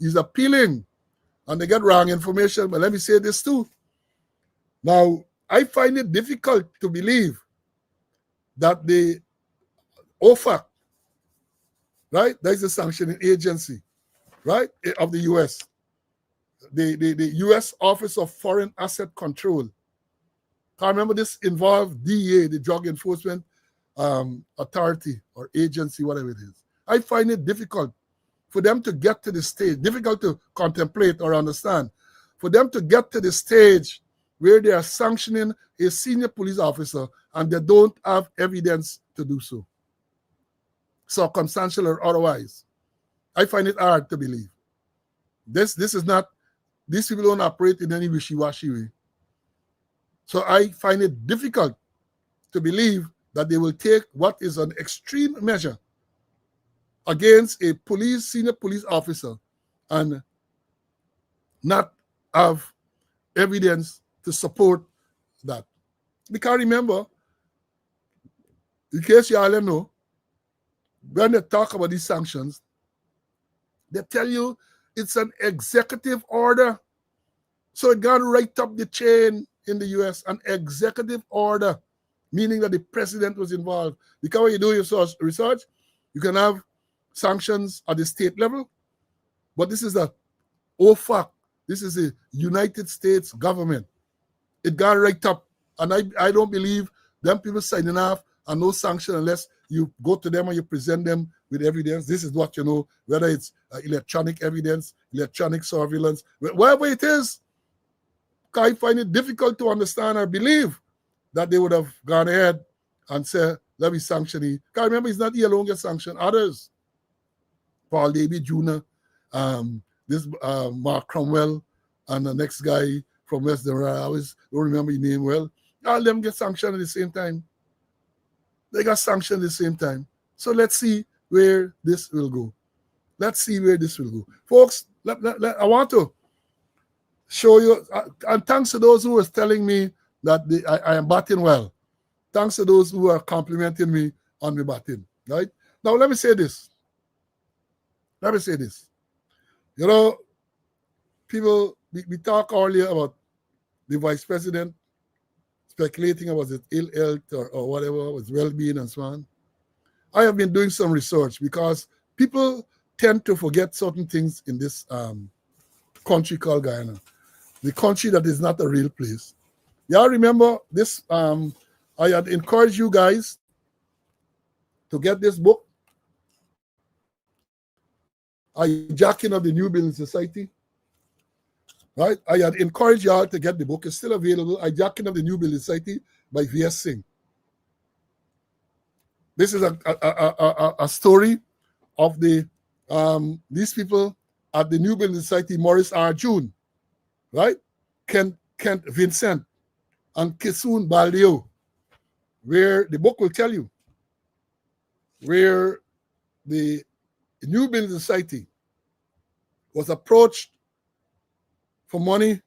He's appealing. And they get wrong information. But let me say this too. Now, I find it difficult to believe that the OFAC, right, that is the sanctioning agency, right, of the U.S., the U.S. Office of Foreign Asset Control. I remember this involved DEA, the Drug Enforcement Authority or agency, whatever it is. I find it difficult for them to get to the stage, difficult to contemplate or understand, for them to get to the stage where they are sanctioning a senior police officer and they don't have evidence to do so, circumstantial or otherwise. I find it hard to believe. This is not, these people don't operate in any wishy-washy way. So I find it difficult to believe that they will take what is an extreme measure against a senior police officer and not have evidence to support that. Because remember, in case you all know, when they talk about these sanctions, they tell you it's an executive order. So it got right up the chain in the US, an executive order, meaning that the president was involved. Because when you do your research, you can have sanctions at the state level, but this is a OFAC. This is the United States government. It got right up, and I don't believe them people signing off and no sanction unless you go to them and you present them with evidence. This is what you know, whether it's electronic evidence, electronic surveillance, whatever it is. I find it difficult to understand or believe that they would have gone ahead and said, let me sanction it. Because remember, it's not he alone gets sanctioned, others. Paul Davy Jr., this Mark Cromwell, and the next guy from West Delaware. I always don't remember his name well. All them get sanctioned at the same time. They got sanctioned at the same time. So let's see where this will go. Let's see where this will go. Folks, I want to show you, and thanks to those who were telling me that I am batting well. Thanks to those who are complimenting me on the batting, right? Now, let me say this. You know, people, we talked earlier about the vice president speculating about his ill health or whatever, his well-being and so on. I have been doing some research because people tend to forget certain things in this country called Guyana, the country that is not a real place. Y'all remember this? I had encouraged you guys to get this book, Hijacking of the New Building Society. Right? I had encouraged y'all to get the book. It's still available, Hijacking of the New Building Society by V.S. Singh. This is a story of these people at the New Building Society, Maurice R. June, right? Kent Vincent, and Kisun Baldeo, where the book will tell you where the New Building Society was approached for money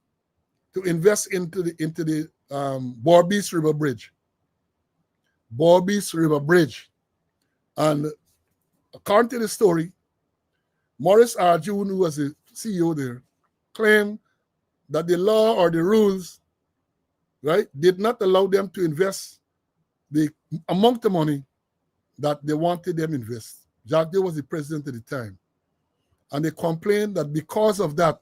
to invest into the Berbice River Bridge. Berbice River Bridge. And according to the story, Maurice R. June, who was the CEO there, claimed that the law or the rules, right, did not allow them to invest the amount of money that they wanted them to invest. Jacques Day was the president at the time. And they complained that because of that,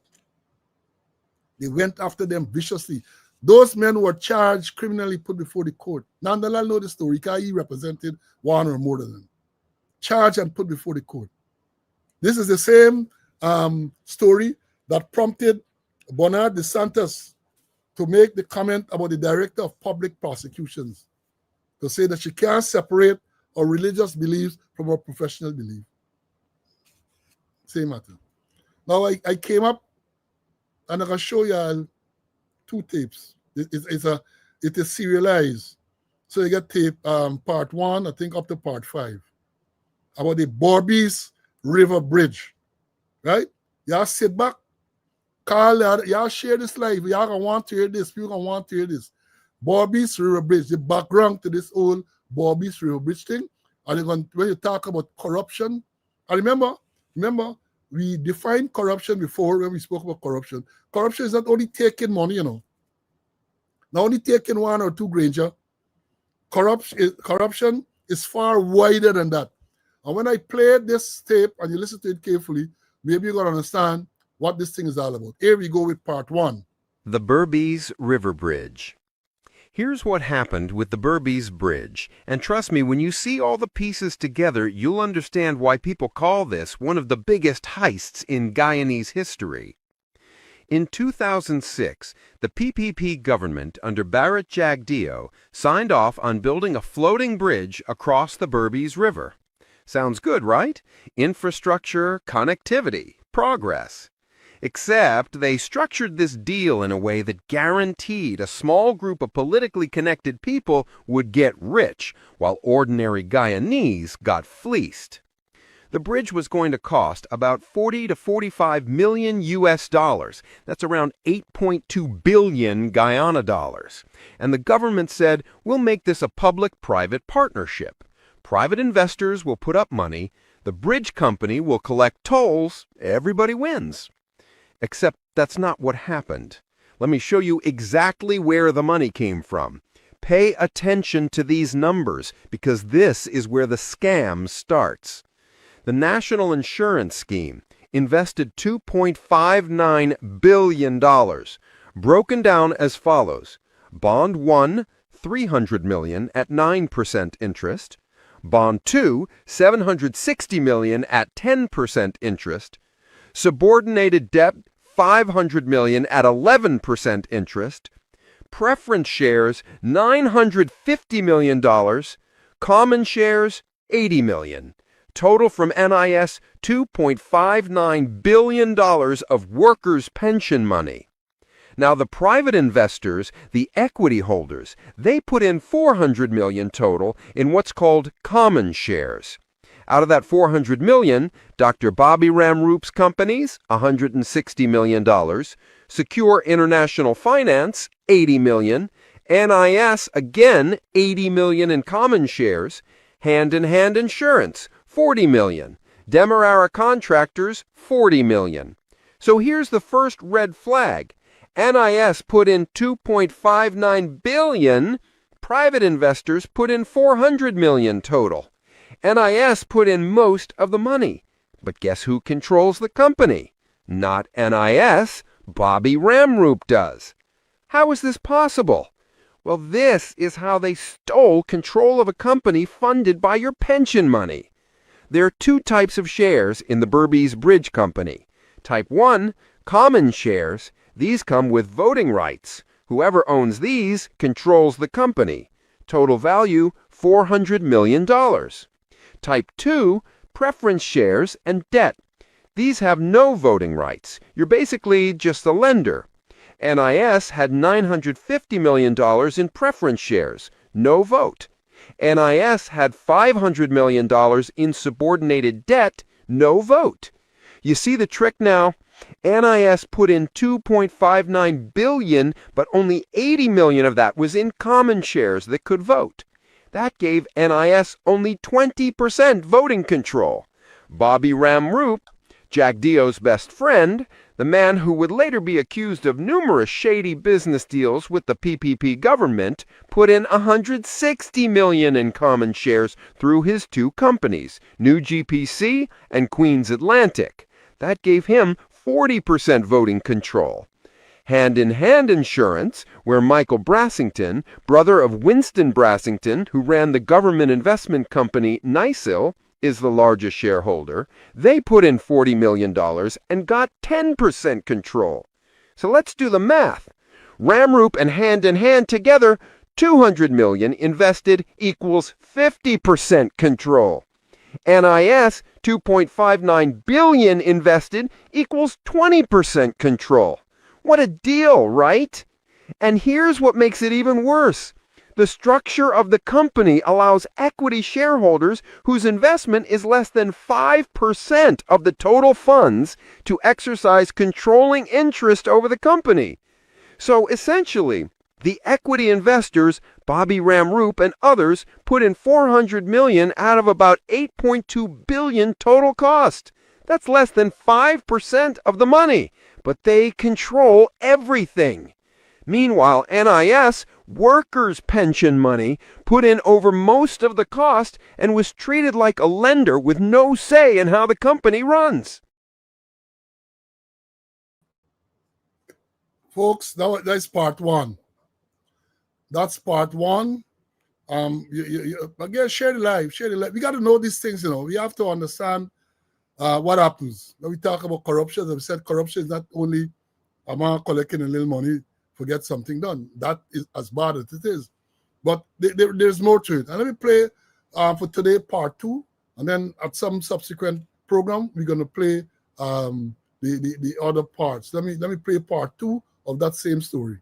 they went after them viciously. Those men were charged, criminally put before the court. Nandalal know the story because he represented one or more of them. Charged and put before the court. This is the same story that prompted Bernard DeSantis to make the comment about the director of public prosecutions, to say that she can't separate our religious beliefs from our professional belief. Same matter. Now I came up and I can show you two tapes. It is serialized. So you get tape part 1, I think up to part 5, about the Berbice River Bridge, right? Y'all sit back, call, y'all share this live. Y'all gonna want to hear this. People gonna want to hear this. Berbice River Bridge, the background to this old Berbice River Bridge thing. And when you talk about corruption, and remember, we defined corruption before when we spoke about corruption. Corruption is not only taking money, not only taking 1 or 2 Granger. Corruption is far wider than that. And when I played this tape and you listen to it carefully, maybe you're going to understand what this thing is all about. Here we go with part 1. The Berbice River Bridge. Here's what happened with the Berbice Bridge, and trust me, when you see all the pieces together, you'll understand why people call this one of the biggest heists in Guyanese history. In 2006, the PPP government under Barrett Jagdeo signed off on building a floating bridge across the Berbice River. Sounds good, right? Infrastructure, connectivity, progress. Except they structured this deal in a way that guaranteed a small group of politically connected people would get rich, while ordinary Guyanese got fleeced. The bridge was going to cost about 40 to 45 million US dollars. That's around 8.2 billion Guyana dollars. And the government said, we'll make this a public-private partnership. Private investors will put up money, the bridge company will collect tolls, everybody wins. Except that's not what happened. Let me show you exactly where the money came from. Pay attention to these numbers, because this is where the scam starts. The National Insurance Scheme invested $2.59 billion, broken down as follows. Bond 1, $300 million at 9% interest. Bond 2, $760 million at 10% interest. Subordinated debt, $500 million at 11% interest. Preference shares, $950 million. Common shares, $80 million. total from NIS $2.59 billion of workers' pension money. Now, the private investors, the equity holders, they put in $400 million total in what's called common shares. Out of that $400 million, Dr. Bobby Ramroop's companies, $160 million, Secure International Finance, $80 million, NIS, again, $80 million in common shares, Hand in Hand Insurance, $40 million, Demerara Contractors, $40 million. So here's the first red flag. NIS put in $2.59 billion, private investors put in $400 million total. NIS put in most of the money. But guess who controls the company? Not NIS, Bobby Ramroop does. How is this possible? Well, this is how they stole control of a company funded by your pension money. There are two types of shares in the Berbice Bridge Company. Type 1, common shares. These come with voting rights. Whoever owns these controls the company. Total value, $400 million. Type 2, preference shares and debt. These have no voting rights. You're basically just a lender. NIS had $950 million in preference shares, no vote. NIS had $500 million in subordinated debt, no vote. You see the trick now? NIS put in $2.59 billion, but only $80 million of that was in common shares that could vote. That gave NIS only 20% voting control. Bobby Ramroop, Jack Dio's best friend, the man who would later be accused of numerous shady business deals with the PPP government, put in $160 million in common shares through his two companies, New GPC and Queens Atlantic. That gave him 40% voting control. Hand in Hand Insurance, where Michael Brassington, brother of Winston Brassington, who ran the government investment company NICIL, is the largest shareholder, they put in $40 million and got 10% control. So let's do the math. Ramroop and Hand in Hand together, $200 million invested equals 50% control. NIS, $2.59 billion invested equals 20% control. What a deal, right? And here's what makes it even worse. The structure of the company allows equity shareholders whose investment is less than 5% of the total funds to exercise controlling interest over the company. So essentially, the equity investors, Bobby Ramroop and others, put in $400 million out of about $8.2 billion total cost. That's less than 5% of the money, but they control everything. Meanwhile, NIS, workers' pension money, put in over most of the cost and was treated like a lender with no say in how the company runs. Folks, that's part one. That's part one. Again, share the life, share the life. We got to know these things, We have to understand what happens. When we talk about corruption, as I said, corruption is not only a man collecting a little money to get something done. That is as bad as it is. But there's more to it. And let me play for today part 2. And then at some subsequent program, we're going to play the other parts. Let me play part 2 of that same story.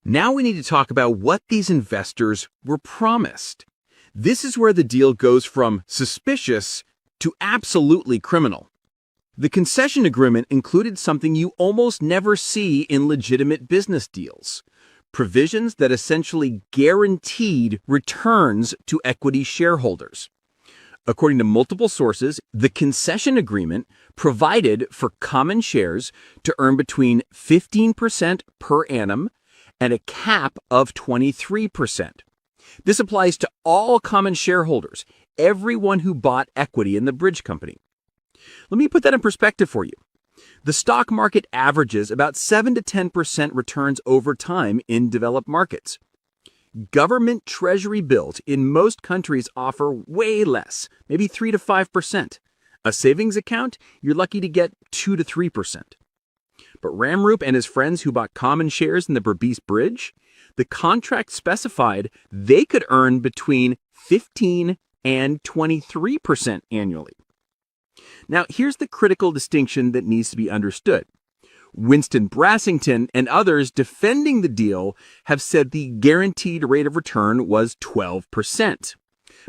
Now we need to talk about what these investors were promised. This is where the deal goes from suspicious to absolutely criminal. The concession agreement included something you almost never see in legitimate business deals: provisions that essentially guaranteed returns to equity shareholders. According to multiple sources, the concession agreement provided for common shares to earn between 15% per annum and a cap of 23%. This applies to all common shareholders, everyone who bought equity in the bridge company. Let me put that in perspective for you. The stock market averages about 7 to 10% returns over time in developed markets. Government treasury bills in most countries offer way less, maybe 3 to 5%. A savings account, you're lucky to get 2 to 3%. But Ramroop and his friends who bought common shares in the Berbice Bridge, the contract specified they could earn between 15 and 23% annually. Now, here's the critical distinction that needs to be understood. Winston Brassington and others defending the deal have said the guaranteed rate of return was 12%.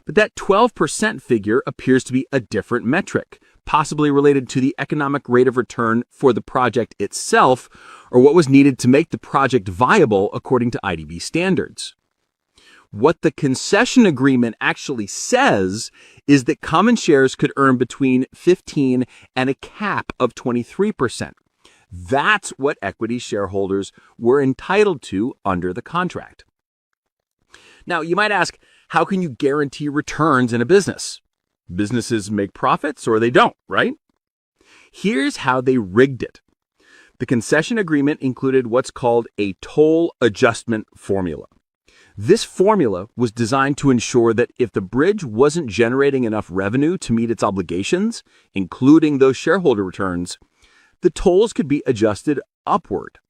But that 12% figure appears to be a different metric, possibly related to the economic rate of return for the project itself, or what was needed to make the project viable according to IDB standards. What the concession agreement actually says is that common shares could earn between 15 and a cap of 23%. That's what equity shareholders were entitled to under the contract. Now, you might ask, how can you guarantee returns in a business? Businesses make profits or they don't, right? Here's how they rigged it. The concession agreement included what's called a toll adjustment formula. This formula was designed to ensure that if the bridge wasn't generating enough revenue to meet its obligations, including those shareholder returns, the tolls could be adjusted upward.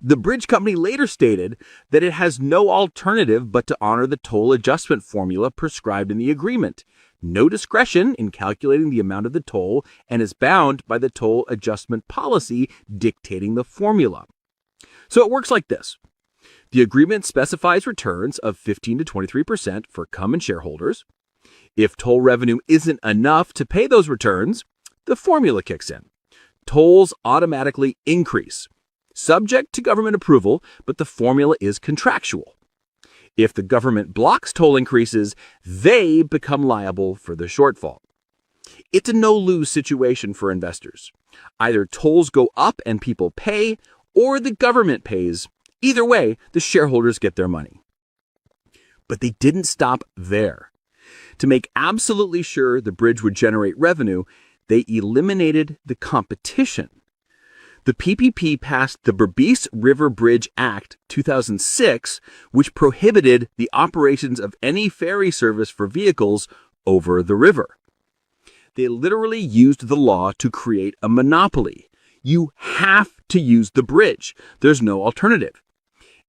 The bridge company later stated that it has no alternative but to honor the toll adjustment formula prescribed in the agreement, no discretion in calculating the amount of the toll, and is bound by the toll adjustment policy dictating the formula. So it works like this. The agreement specifies returns of 15 to 23% for common shareholders. If toll revenue isn't enough to pay those returns, the formula kicks in. Tolls automatically increase, subject to government approval, but the formula is contractual. If the government blocks toll increases, they become liable for the shortfall. It's a no-lose situation for investors. Either tolls go up and people pay, or the government pays. Either way, the shareholders get their money. But they didn't stop there. To make absolutely sure the bridge would generate revenue, they eliminated the competition. The PPP passed the Berbice River Bridge Act 2006, which prohibited the operations of any ferry service for vehicles over the river. They literally used the law to create a monopoly. You have to use the bridge. There's no alternative.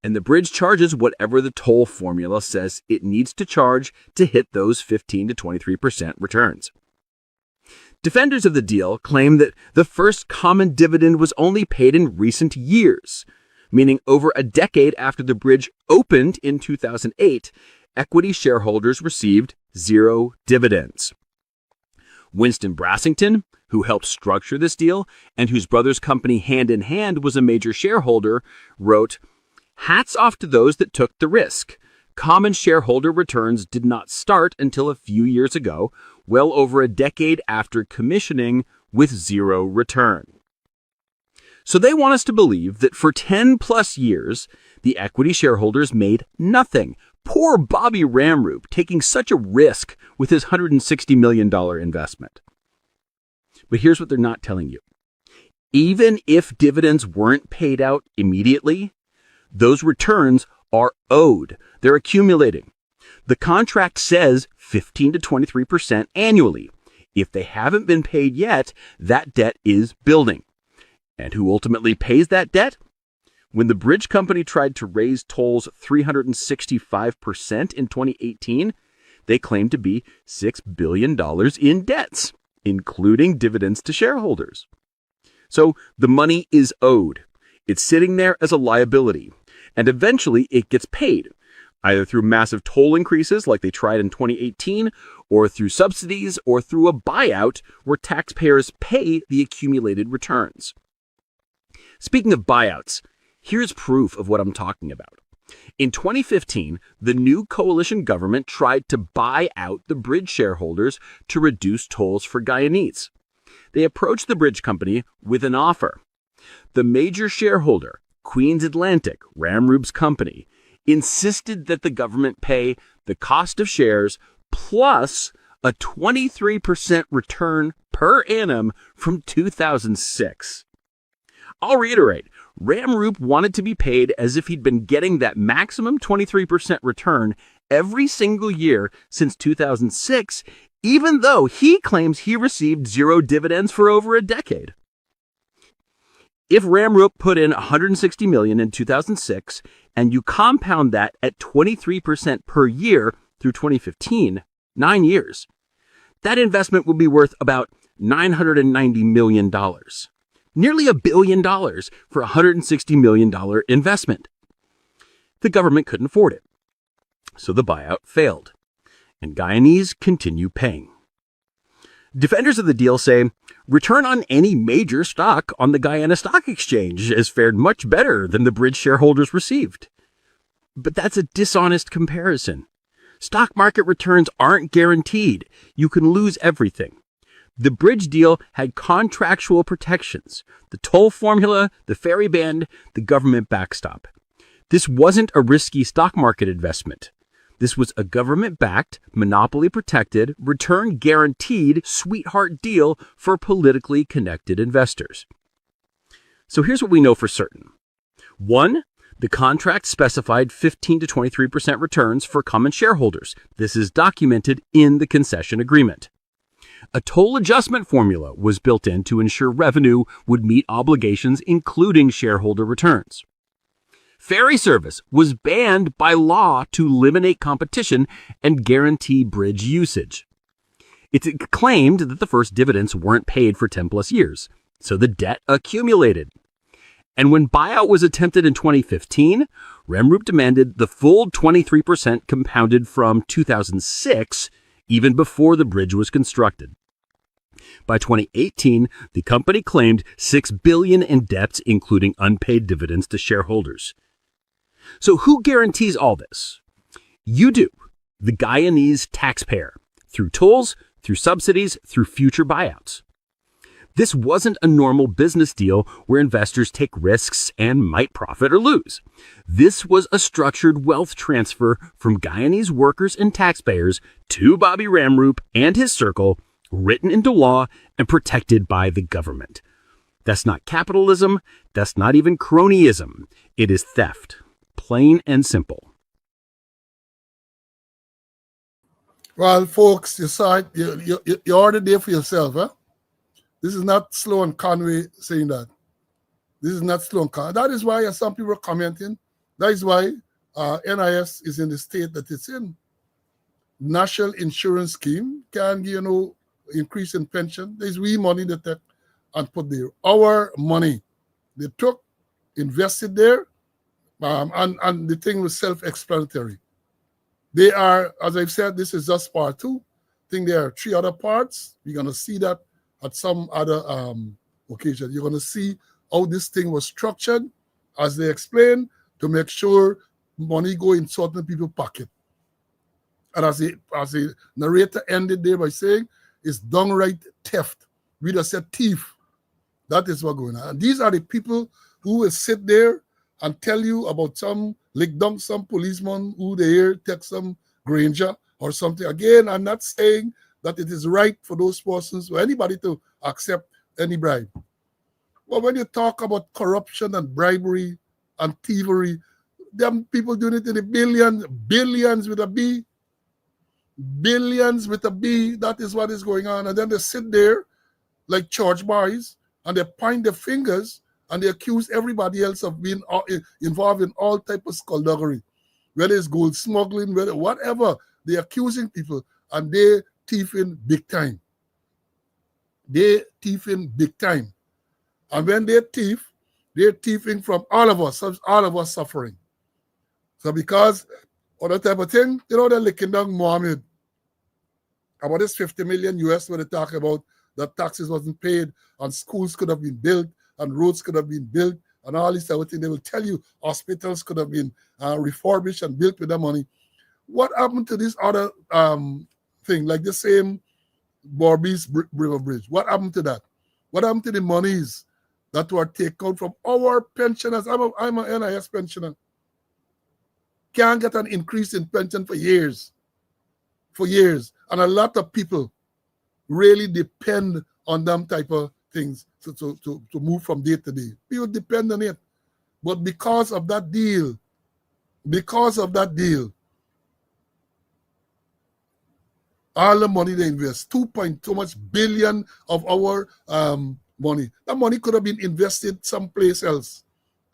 And the bridge charges whatever the toll formula says it needs to charge to hit those 15 to 23% returns. Defenders of the deal claim that the first common dividend was only paid in recent years, meaning over a decade after the bridge opened in 2008, equity shareholders received 0 dividends. Winston Brassington, who helped structure this deal and whose brother's company Hand in Hand was a major shareholder, wrote, "Hats off to those that took the risk. Common shareholder returns did not start until a few years ago, well over a decade after commissioning, with 0 return." So they want us to believe that for 10 plus years, the equity shareholders made nothing. Poor Bobby Ramroop taking such a risk with his $160 million investment. But here's what they're not telling you. Even if dividends weren't paid out immediately, those returns are owed. They're accumulating. The contract says 15 to 23% annually. If they haven't been paid yet, that debt is building. And who ultimately pays that debt? When the bridge company tried to raise tolls 365% in 2018, they claimed to be $6 billion in debts, including dividends to shareholders. So the money is owed. It's sitting there as a liability, and eventually it gets paid, either through massive toll increases like they tried in 2018, or through subsidies, or through a buyout where taxpayers pay the accumulated returns. Speaking of buyouts, here's proof of what I'm talking about. In 2015, the new coalition government tried to buy out the bridge shareholders to reduce tolls for Guyanese. They approached the bridge company with an offer. The major shareholder, Queens Atlantic, Ramroop's company, insisted that the government pay the cost of shares plus a 23% return per annum from 2006. I'll reiterate, Ramroop wanted to be paid as if he'd been getting that maximum 23% return every single year since 2006, even though he claims he received 0 dividends for over a decade. If Ramroop put in $160 million in 2006 and you compound that at 23% per year, through 2015, 9 years, that investment would be worth about $990 million. Nearly $1 billion for a $160 million investment. The government couldn't afford it, so the buyout failed, and Guyanese continue paying. Defenders of the deal say return on any major stock on the Guyana Stock Exchange has fared much better than the bridge shareholders received. But that's a dishonest comparison. Stock market returns aren't guaranteed. You can lose everything. The bridge deal had contractual protections, the toll formula, the ferry ban, the government backstop. This wasn't a risky stock market investment. This was a government-backed, monopoly-protected, return-guaranteed sweetheart deal for politically connected investors. So here's what we know for certain. 1. The contract specified 15 to 23% returns for common shareholders. This is documented in the concession agreement. A toll adjustment formula was built in to ensure revenue would meet obligations, including shareholder returns. Ferry service was banned by law to eliminate competition and guarantee bridge usage. It's claimed that the first dividends weren't paid for 10 plus years, so the debt accumulated. And when buyout was attempted in 2015, Remrup demanded the full 23% compounded from 2006, even before the bridge was constructed. By 2018, the company claimed $6 billion in debts, including unpaid dividends to shareholders. So who guarantees all this? You do, the Guyanese taxpayer, through tolls, through subsidies, through future buyouts. This wasn't a normal business deal where investors take risks and might profit or lose. This was a structured wealth transfer from Guyanese workers and taxpayers to Bobby Remrup and his circle, written into law and protected by the government. That's not capitalism. That's not even cronyism. It is theft. Plain and simple. Well, folks, you saw it. You already there for yourself, huh? This is not Sloan Conway saying that. This is not Sloan Conway. That is why some people are commenting. That is why NIS is in the state that it's in. National Insurance Scheme can, increase in pension. There's money that they and put there. Our money they took, invested there, and the thing was self-explanatory. They are, as I've said, this is just part 2. I think there are 3 other parts. You're going to see that at some other occasion. You're going to see how this thing was structured, as they explained, to make sure money go in certain people's pocket. And as the narrator ended there by saying, it's downright theft. We just said thief. That is what's going on. And these are the people who will sit there and tell you about lick down some policeman who they hear take some Granger or something. Again, I'm not saying that it is right for those persons or anybody to accept any bribe. But when you talk about corruption and bribery and thievery, them people doing it in the billions with a B, billions with a B, that is what is going on. And then they sit there like church boys and they point their fingers and they accuse everybody else of being involved in all type of skullduggery, whether it's gold smuggling, whatever. They're accusing people and they thieving big time. They thieving big time. And when they thief, they're thieving from all of us suffering. So because of that type of thing, they're licking down Mohammed about this 50 million US where they talk about that taxes wasn't paid and schools could have been built and roads could have been built and all this type of thing. They will tell you hospitals could have been refurbished and built with that money. What happened to this other thing, like the same Barbies River Bridge? What happened to that? What happened to the monies that were taken from our pensioners? I'm an NIS pensioner. Can't get an increase in pension for years. And a lot of people really depend on them type of things to move from day to day. People depend on it. But because of that deal, all the money they invest, 2.2 much billion of our money. That money could have been invested someplace else.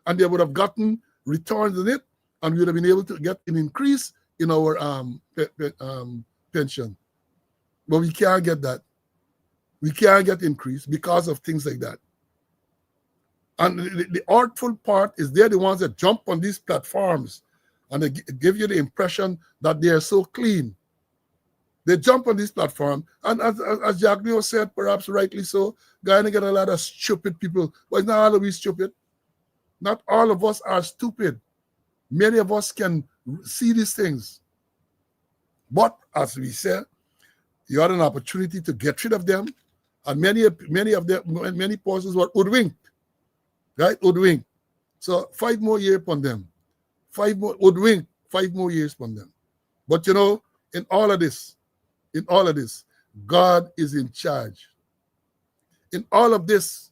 And they would have gotten returns on it, and we would have been able to get an increase in our pension. But we can't get that. We can't get increase because of things like that. And the artful part is they're the ones that jump on these platforms and they give you the impression that they are so clean. They jump on this platform, and as Jack Neo said, perhaps rightly so, going to get a lot of stupid people. But it's not all of we stupid. Not all of us are stupid. Many of us can see these things. But as we said, you had an opportunity to get rid of them, and many persons were hoodwinked, right? Hoodwinked. So 5 more years upon them. 5 more hoodwinked, 5 more years upon them. But you know, in all of this, God is in charge. In all of this,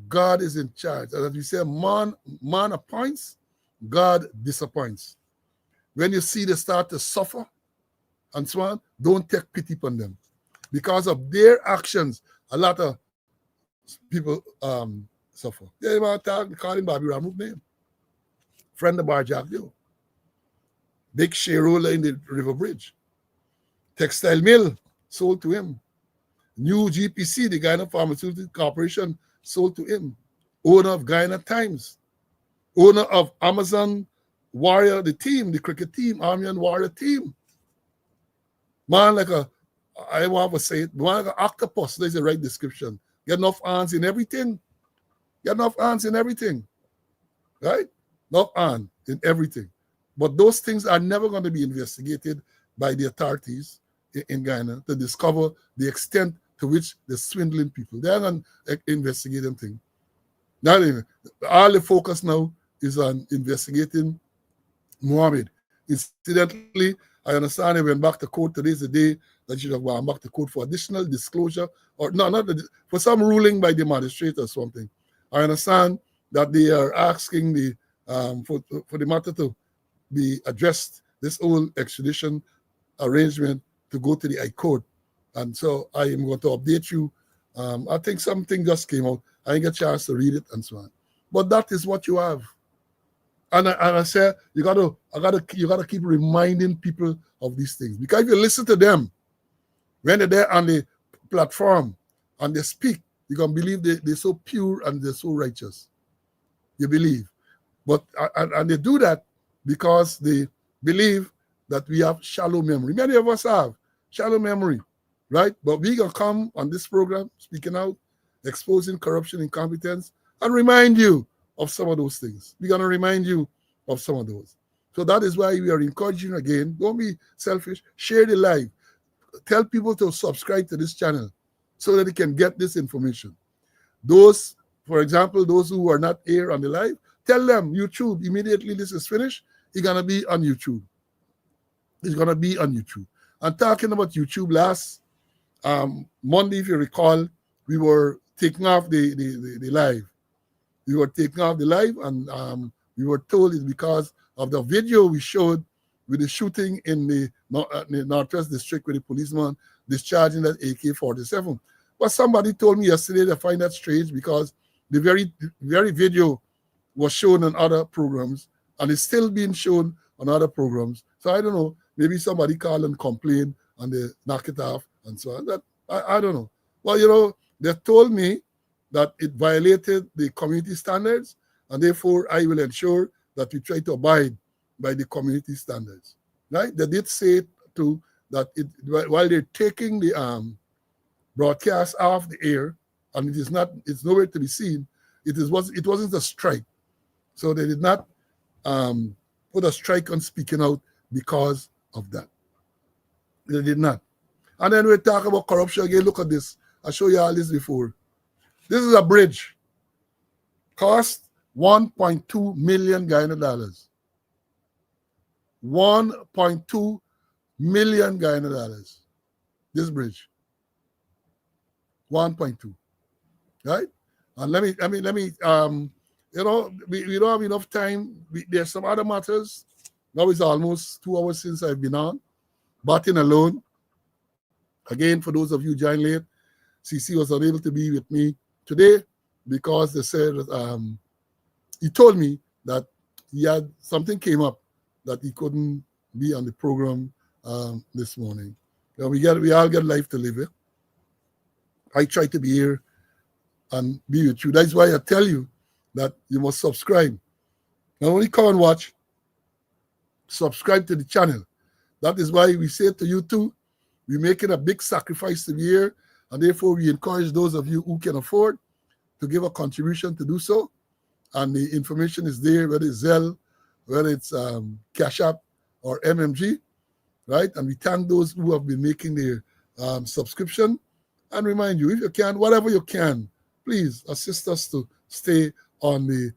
God is in charge. And as we say, man appoints, God disappoints. When you see they start to suffer and so on, don't take pity upon them. Because of their actions, a lot of people suffer. Yeah, you want to call him Bobby Ram's name. Friend of Bar Jack Dio. Big shareholder in the River Bridge. Textile mill sold to him. New GPC, the Guyana Pharmaceutical Corporation, sold to him. Owner of Guyana Times. Owner of Amazon Warrior, the team, the cricket team, Army and Warrior team. Man like I want to say it, man like an octopus, there's the right description. Get enough hands in everything. Get enough hands in everything. Right? Enough hands in everything. But those things are never going to be investigated by the authorities in Guyana to discover the extent to which they're swindling people. They're not investigating things. Not even. All the focus now is on investigating Mohammed. Incidentally, I understand he went back to court. Today's the day that he should have gone back to court for additional disclosure, or no, not for some ruling by the magistrate or something. I understand that they are asking the for the matter to be addressed, this whole extradition arrangement to go to the High Court. And so I am going to update you. I think something just came out. I didn't get a chance to read it and so on. But that is what you have. And I say you gotta keep reminding people of these things. Because if you listen to them when they're there on the platform and they speak, you can believe they're so pure and they're so righteous. You believe. But and they do that because they believe that we have shallow memory. Many of us have shallow memory, right? But we gonna come on this program, speaking out, exposing corruption, incompetence, and remind you of some of those things. We're gonna remind you of some of those. So that is why we are encouraging again. Don't be selfish. Share the live. Tell people to subscribe to this channel so that they can get this information. Those, for example, those who are not here on the live, tell them YouTube immediately this is finished. It's gonna be on YouTube. It's going to be on YouTube. And talking about YouTube, last Monday, if you recall, we were taking off the live. We were taking off the live, and we were told it's because of the video we showed with the shooting in the Northwest District with the policeman discharging that AK-47. But somebody told me yesterday they find that strange because the very video was shown on other programs, and it's still being shown on other programs. So I don't know. Maybe somebody call and complain and they knock it off and so on. That I don't know. Well, you know, they told me that it violated the community standards, and therefore I will ensure that we try to abide by the community standards. Right? They did say too that while they're taking the broadcast off the air, and it's nowhere to be seen, it wasn't a strike. So they did not put a strike on speaking out because of that. They did not. And then we talk about corruption again. Look at this. I showed you all this before. This is a bridge. Cost 1.2 million Guyana dollars. 1.2 million Guyana dollars. This bridge. 1.2. Right? And let me you know, we don't have enough time. There's some other matters. Now it's almost 2 hours since I've been on. Batting alone. Again, for those of you joining late, CC was unable to be with me today because they said he told me that he had something came up that he couldn't be on the program this morning. We all get life to live. I try to be here and be with you. That's why I tell you that you must subscribe. Not only come and watch, subscribe to the channel. That is why we say to you too, we're making a big sacrifice to be here, and therefore we encourage those of you who can afford to give a contribution to do so. And the information is there, whether it's Zelle, whether it's Cash App or MMG, right? And we thank those who have been making their subscription. And remind you, if you can, whatever you can, please assist us to stay on the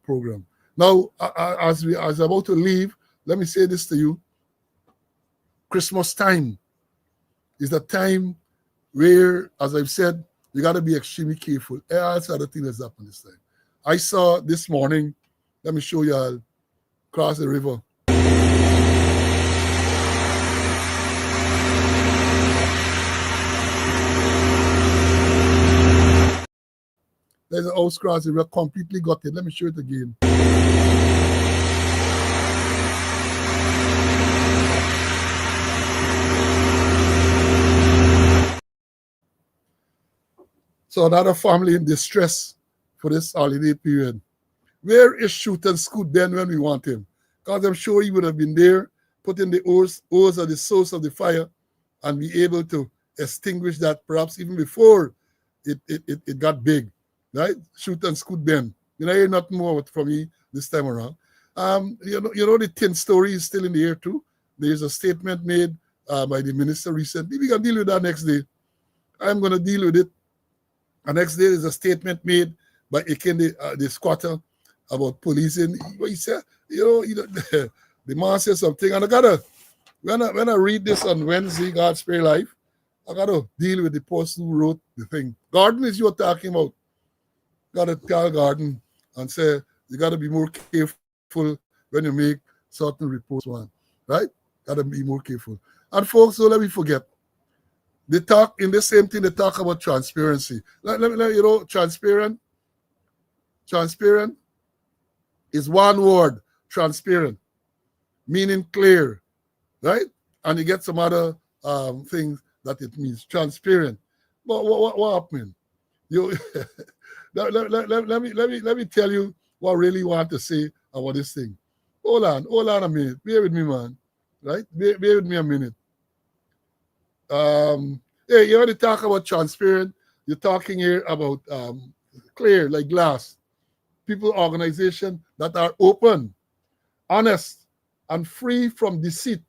program. Now, as I'm about to leave, let me say this to you. Christmas time is the time where, as I've said, you got to be extremely careful. That's other thing that's happened this time. I saw this morning, let me show you, I'll cross the river. There's an house cross the river, completely gutted. Let me show it again. So another family in distress for this holiday period. Where is Shoot and Scoot Ben when we want him? Because I'm sure he would have been there, putting the oars at the source of the fire and be able to extinguish that perhaps even before it got big, right? Shoot and Scoot Ben. You know, hear nothing more from me this time around. You know the tin story is still in the air too. There's a statement made by the minister recently. We can deal with that next day. I'm going to deal with it. The next day is a statement made by Ikende, the squatter, about policing. He said, the man said something, and I gotta, when I read this on Wednesday, God Spare Life, I gotta deal with the person who wrote the thing. Garden is you're talking about. Gotta tell Garden and say you gotta be more careful when you make certain reports, one, right? Gotta be more careful. And folks, don't let me forget. They talk in the same thing. They talk about transparency. Let transparent is one word. Transparent, meaning clear, right? And you get some other things that it means. Transparent. But what happened? You let me tell you what I really want to say about this thing. Hold on a minute. Bear with me, man. Right? Bear with me a minute. Hey, you want to talk about transparent? You're talking here about clear, like glass. People, organization that are open, honest, and free from deceit,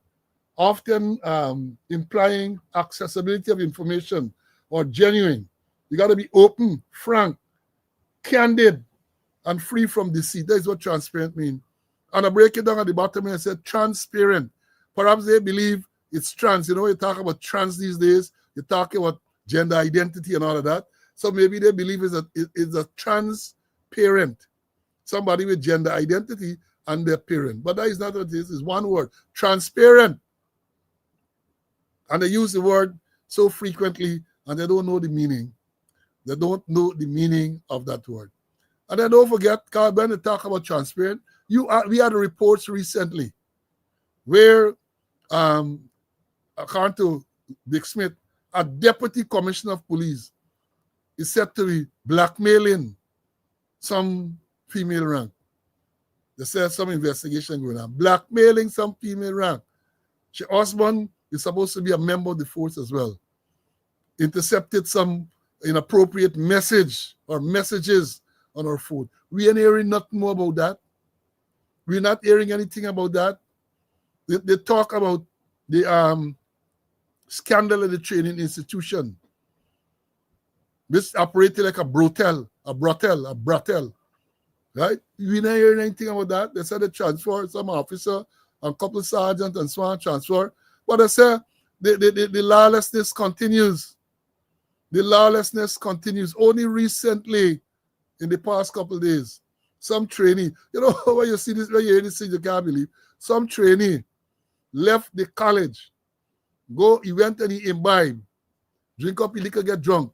often implying accessibility of information or genuine. You got to be open, frank, candid, and free from deceit. That is what transparent means. And I break it down at the bottom and I said transparent. Perhaps they believe it's trans. You know, you talk about trans these days, you're talking about gender identity and all of that. So maybe they believe it's a transparent, somebody with gender identity and their parent. But that is not what it is. It's one word, transparent. And they use the word so frequently and they don't know the meaning. They don't know the meaning of that word. And then don't forget, when they talk about transparent, we had reports recently where, according to Dick Smith, a deputy commissioner of police is said to be blackmailing some female rank. They said some investigation going on. Blackmailing some female rank. Her husband is supposed to be a member of the force as well. Intercepted some inappropriate message or messages on our phone. We ain't hearing nothing more about that. We're not hearing anything about that. They talk about the scandal at the training institution. This operated like a brothel, right? We not hearing anything about that. They said they transfer some officer and couple sergeant and so on transfer. But they say the lawlessness continues. The lawlessness continues. Only recently, in the past couple of days, some trainee, when you see this, when you hear this thing, you can't believe. Some trainee left the college, he went and he imbibed, drink up his liquor, get drunk,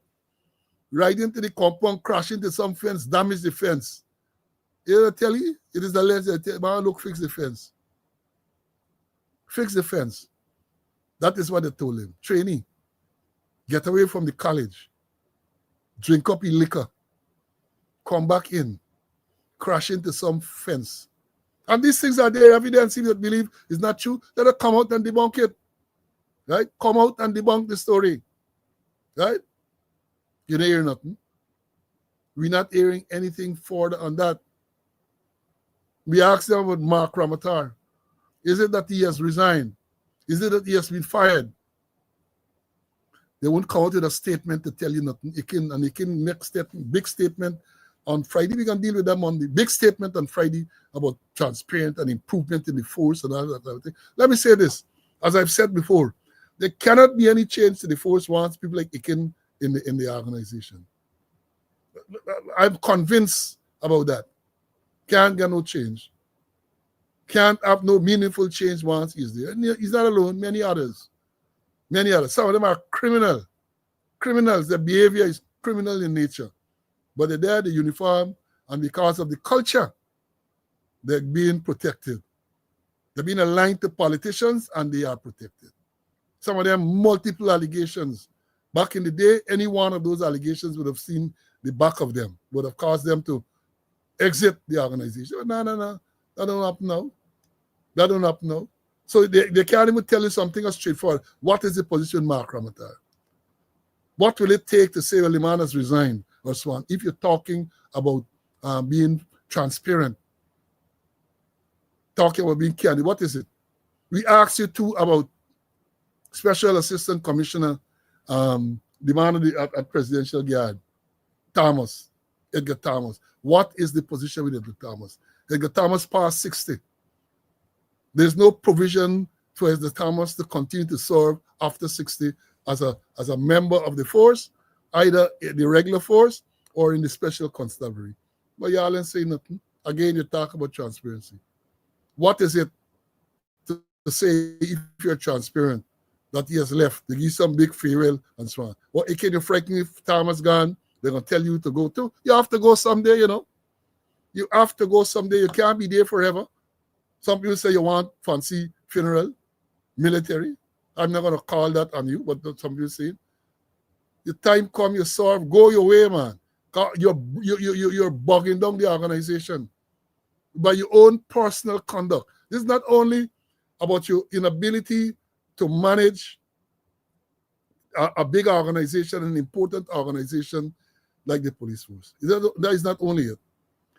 ride into the compound, crash into some fence, damage the fence. You know, tell you, it is the lens that man, look, fix the fence. Fix the fence. That is what they told him. Trainee, get away from the college. Drink up your liquor. Come back in. Crash into some fence. And these things are there. Evidence if you believe is not true, let us come out and debunk it. Right? Come out and debunk the story. Right? You don't hear nothing. We're not hearing anything further on that. We asked them about Mark Ramatar. Is it that he has resigned? Is it that he has been fired? They won't come out with a statement to tell you nothing. He can make big statement on Friday. We can deal with them on the big statement on Friday about transparent and improvement in the force and all that everything. Let me say this. As I've said before, there cannot be any change to the force once people like Ikin in the organization. I'm convinced about that. Can't get no change. Can't have no meaningful change once he's there. And he's not alone, many others. Many others. Some of them are criminal. Criminals. Their behavior is criminal in nature. But they're there, the uniform, and because of the culture, they're being protected. They're being aligned to politicians, and they are protected. Some of them, multiple allegations. Back in the day, any one of those allegations would have seen the back of them, would have caused them to exit the organization. No. That don't happen now. That don't happen now. So they can't even tell you something as straightforward. What is the position, Mark Ramatar? What will it take to say, well, the man has resigned or so on? If you're talking about being transparent, talking about being candid, what is it? We asked you too about Special Assistant Commissioner, the man at Presidential Guard, Edgar Thomas. What is the position with Edgar Thomas? Edgar Thomas passed 60. There's no provision for Edgar Thomas to continue to serve after 60 as a member of the force, either in the regular force or in the special constabulary. But y'all ain't saying nothing. Again, you talk about transparency. What is it to say if you're transparent that he has left? They give some big farewell and so on. Well, it can you frighten if Thomas gone, they're going to tell you to go too. You have to go someday, you know. You have to go someday. You can't be there forever. Some people say you want fancy funeral, military. I'm not going to call that on you, but some people say the time come, you serve, go your way, man. You're bogging down the organization by your own personal conduct. This is not only about your inability to manage a big organization, an important organization like the police force. That is not only it.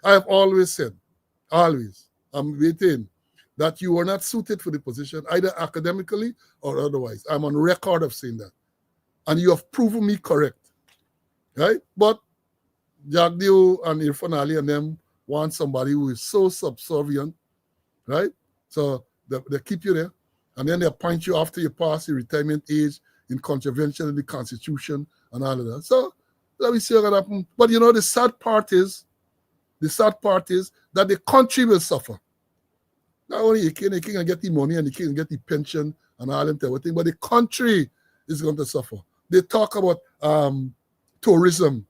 I have always said, I'm waiting, that you are not suited for the position, either academically or otherwise. I'm on record of saying that. And you have proven me correct. Right? But Jagdeo and Irfan Ali and them want somebody who is so subservient, right? So they keep you there. And then they appoint you after you pass the retirement age in contravention of the Constitution and all of that. So let me see what happens. But you know, the sad part is that the country will suffer. Not only you can get the money and you can get the pension and all that everything, but the country is going to suffer. They talk about tourism.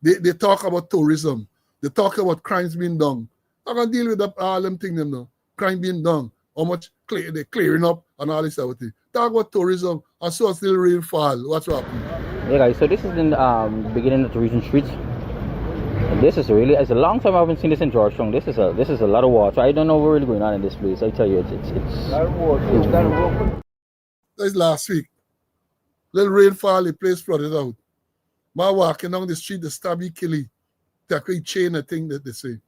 They talk about tourism. They talk about crimes being done. I can deal with all them things them now. Crime being done. How much they're clearing up and all this everything. Talk about tourism and so it's still rainfall. What's happening? Yeah guys, so this is in the beginning of the Regent Street. This is really, it's a long time I haven't seen this in Georgetown. This is a lot of water. I don't know what's really going on in this place. I tell you, it's a lot of water. That's last week. Little rainfall, the place flooded out. My walking down the street, the stabby killy, take a chain, a thing that they say.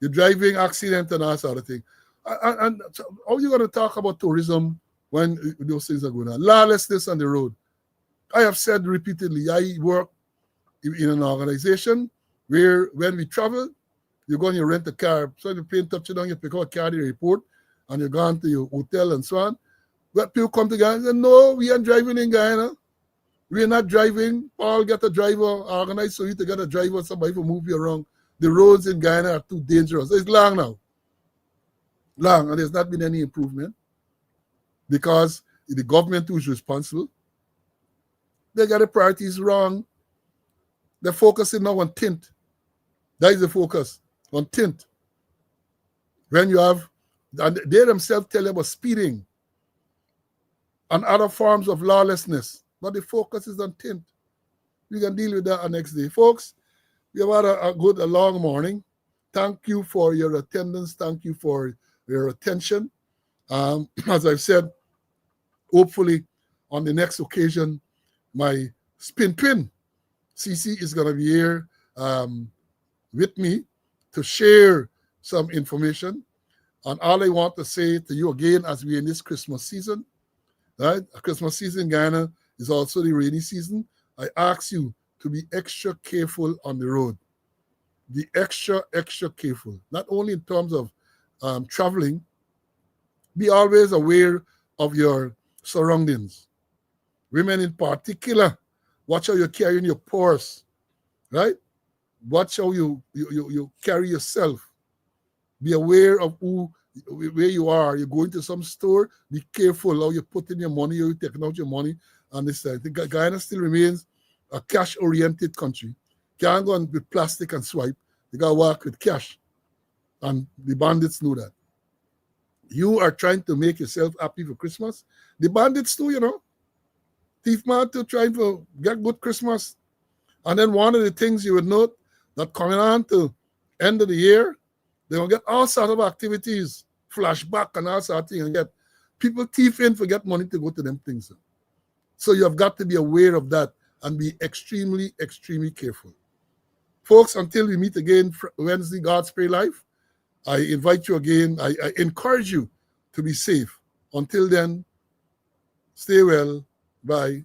You're driving accident and all sort of thing. And how are you going to talk about tourism when those things are going on? Lawlessness on the road. I have said repeatedly, I work in an organization where when we travel, you go and you rent a car. So the plane touch you down, you pick out a car, you report, and you're gone to your hotel and so on. But people come to Guyana and say, no, we aren't driving in Guyana. We are not driving. Paul get a driver, organize so you to get a driver, somebody to move you around. The roads in Guyana are too dangerous. It's long now. Long, and there's not been any improvement because the government who is responsible, they got the priorities wrong. They're focusing now on tint. That is the focus, on tint. When you have And they themselves tell you about speeding and other forms of lawlessness. But the focus is on tint. We can deal with that next day. Folks, we have had a long morning. Thank you for your attendance. Thank you for your attention. As I've said, hopefully on the next occasion, my spin twin, CC, is going to be here with me to share some information. And all I want to say to you again, as we're in this Christmas season, right? Christmas season in Ghana is also the rainy season. I ask you to be extra careful on the road. Be extra careful. Not only in terms of traveling, be always aware of your surroundings. Women in particular, watch how you're carrying your purse, right? Watch how you carry yourself. Be aware of where you are. You're going to some store, be careful how you put in your money, how you're taking out your money. And this I think Guyana still remains a cash-oriented country. Can't go on with plastic and swipe. You got to work with cash. And the bandits know that. You are trying to make yourself happy for Christmas. The bandits too, you know. Thief man too, trying to get good Christmas. And then one of the things you would note that coming on to end of the year, they will get all sorts of activities, flashback and all sorts of things, and get people thief in for get money to go to them things. So you have got to be aware of that and be extremely careful. Folks, until we meet again Wednesday, God's Pray Life, I invite you again, I encourage you to be safe. Until then, stay well. Bye.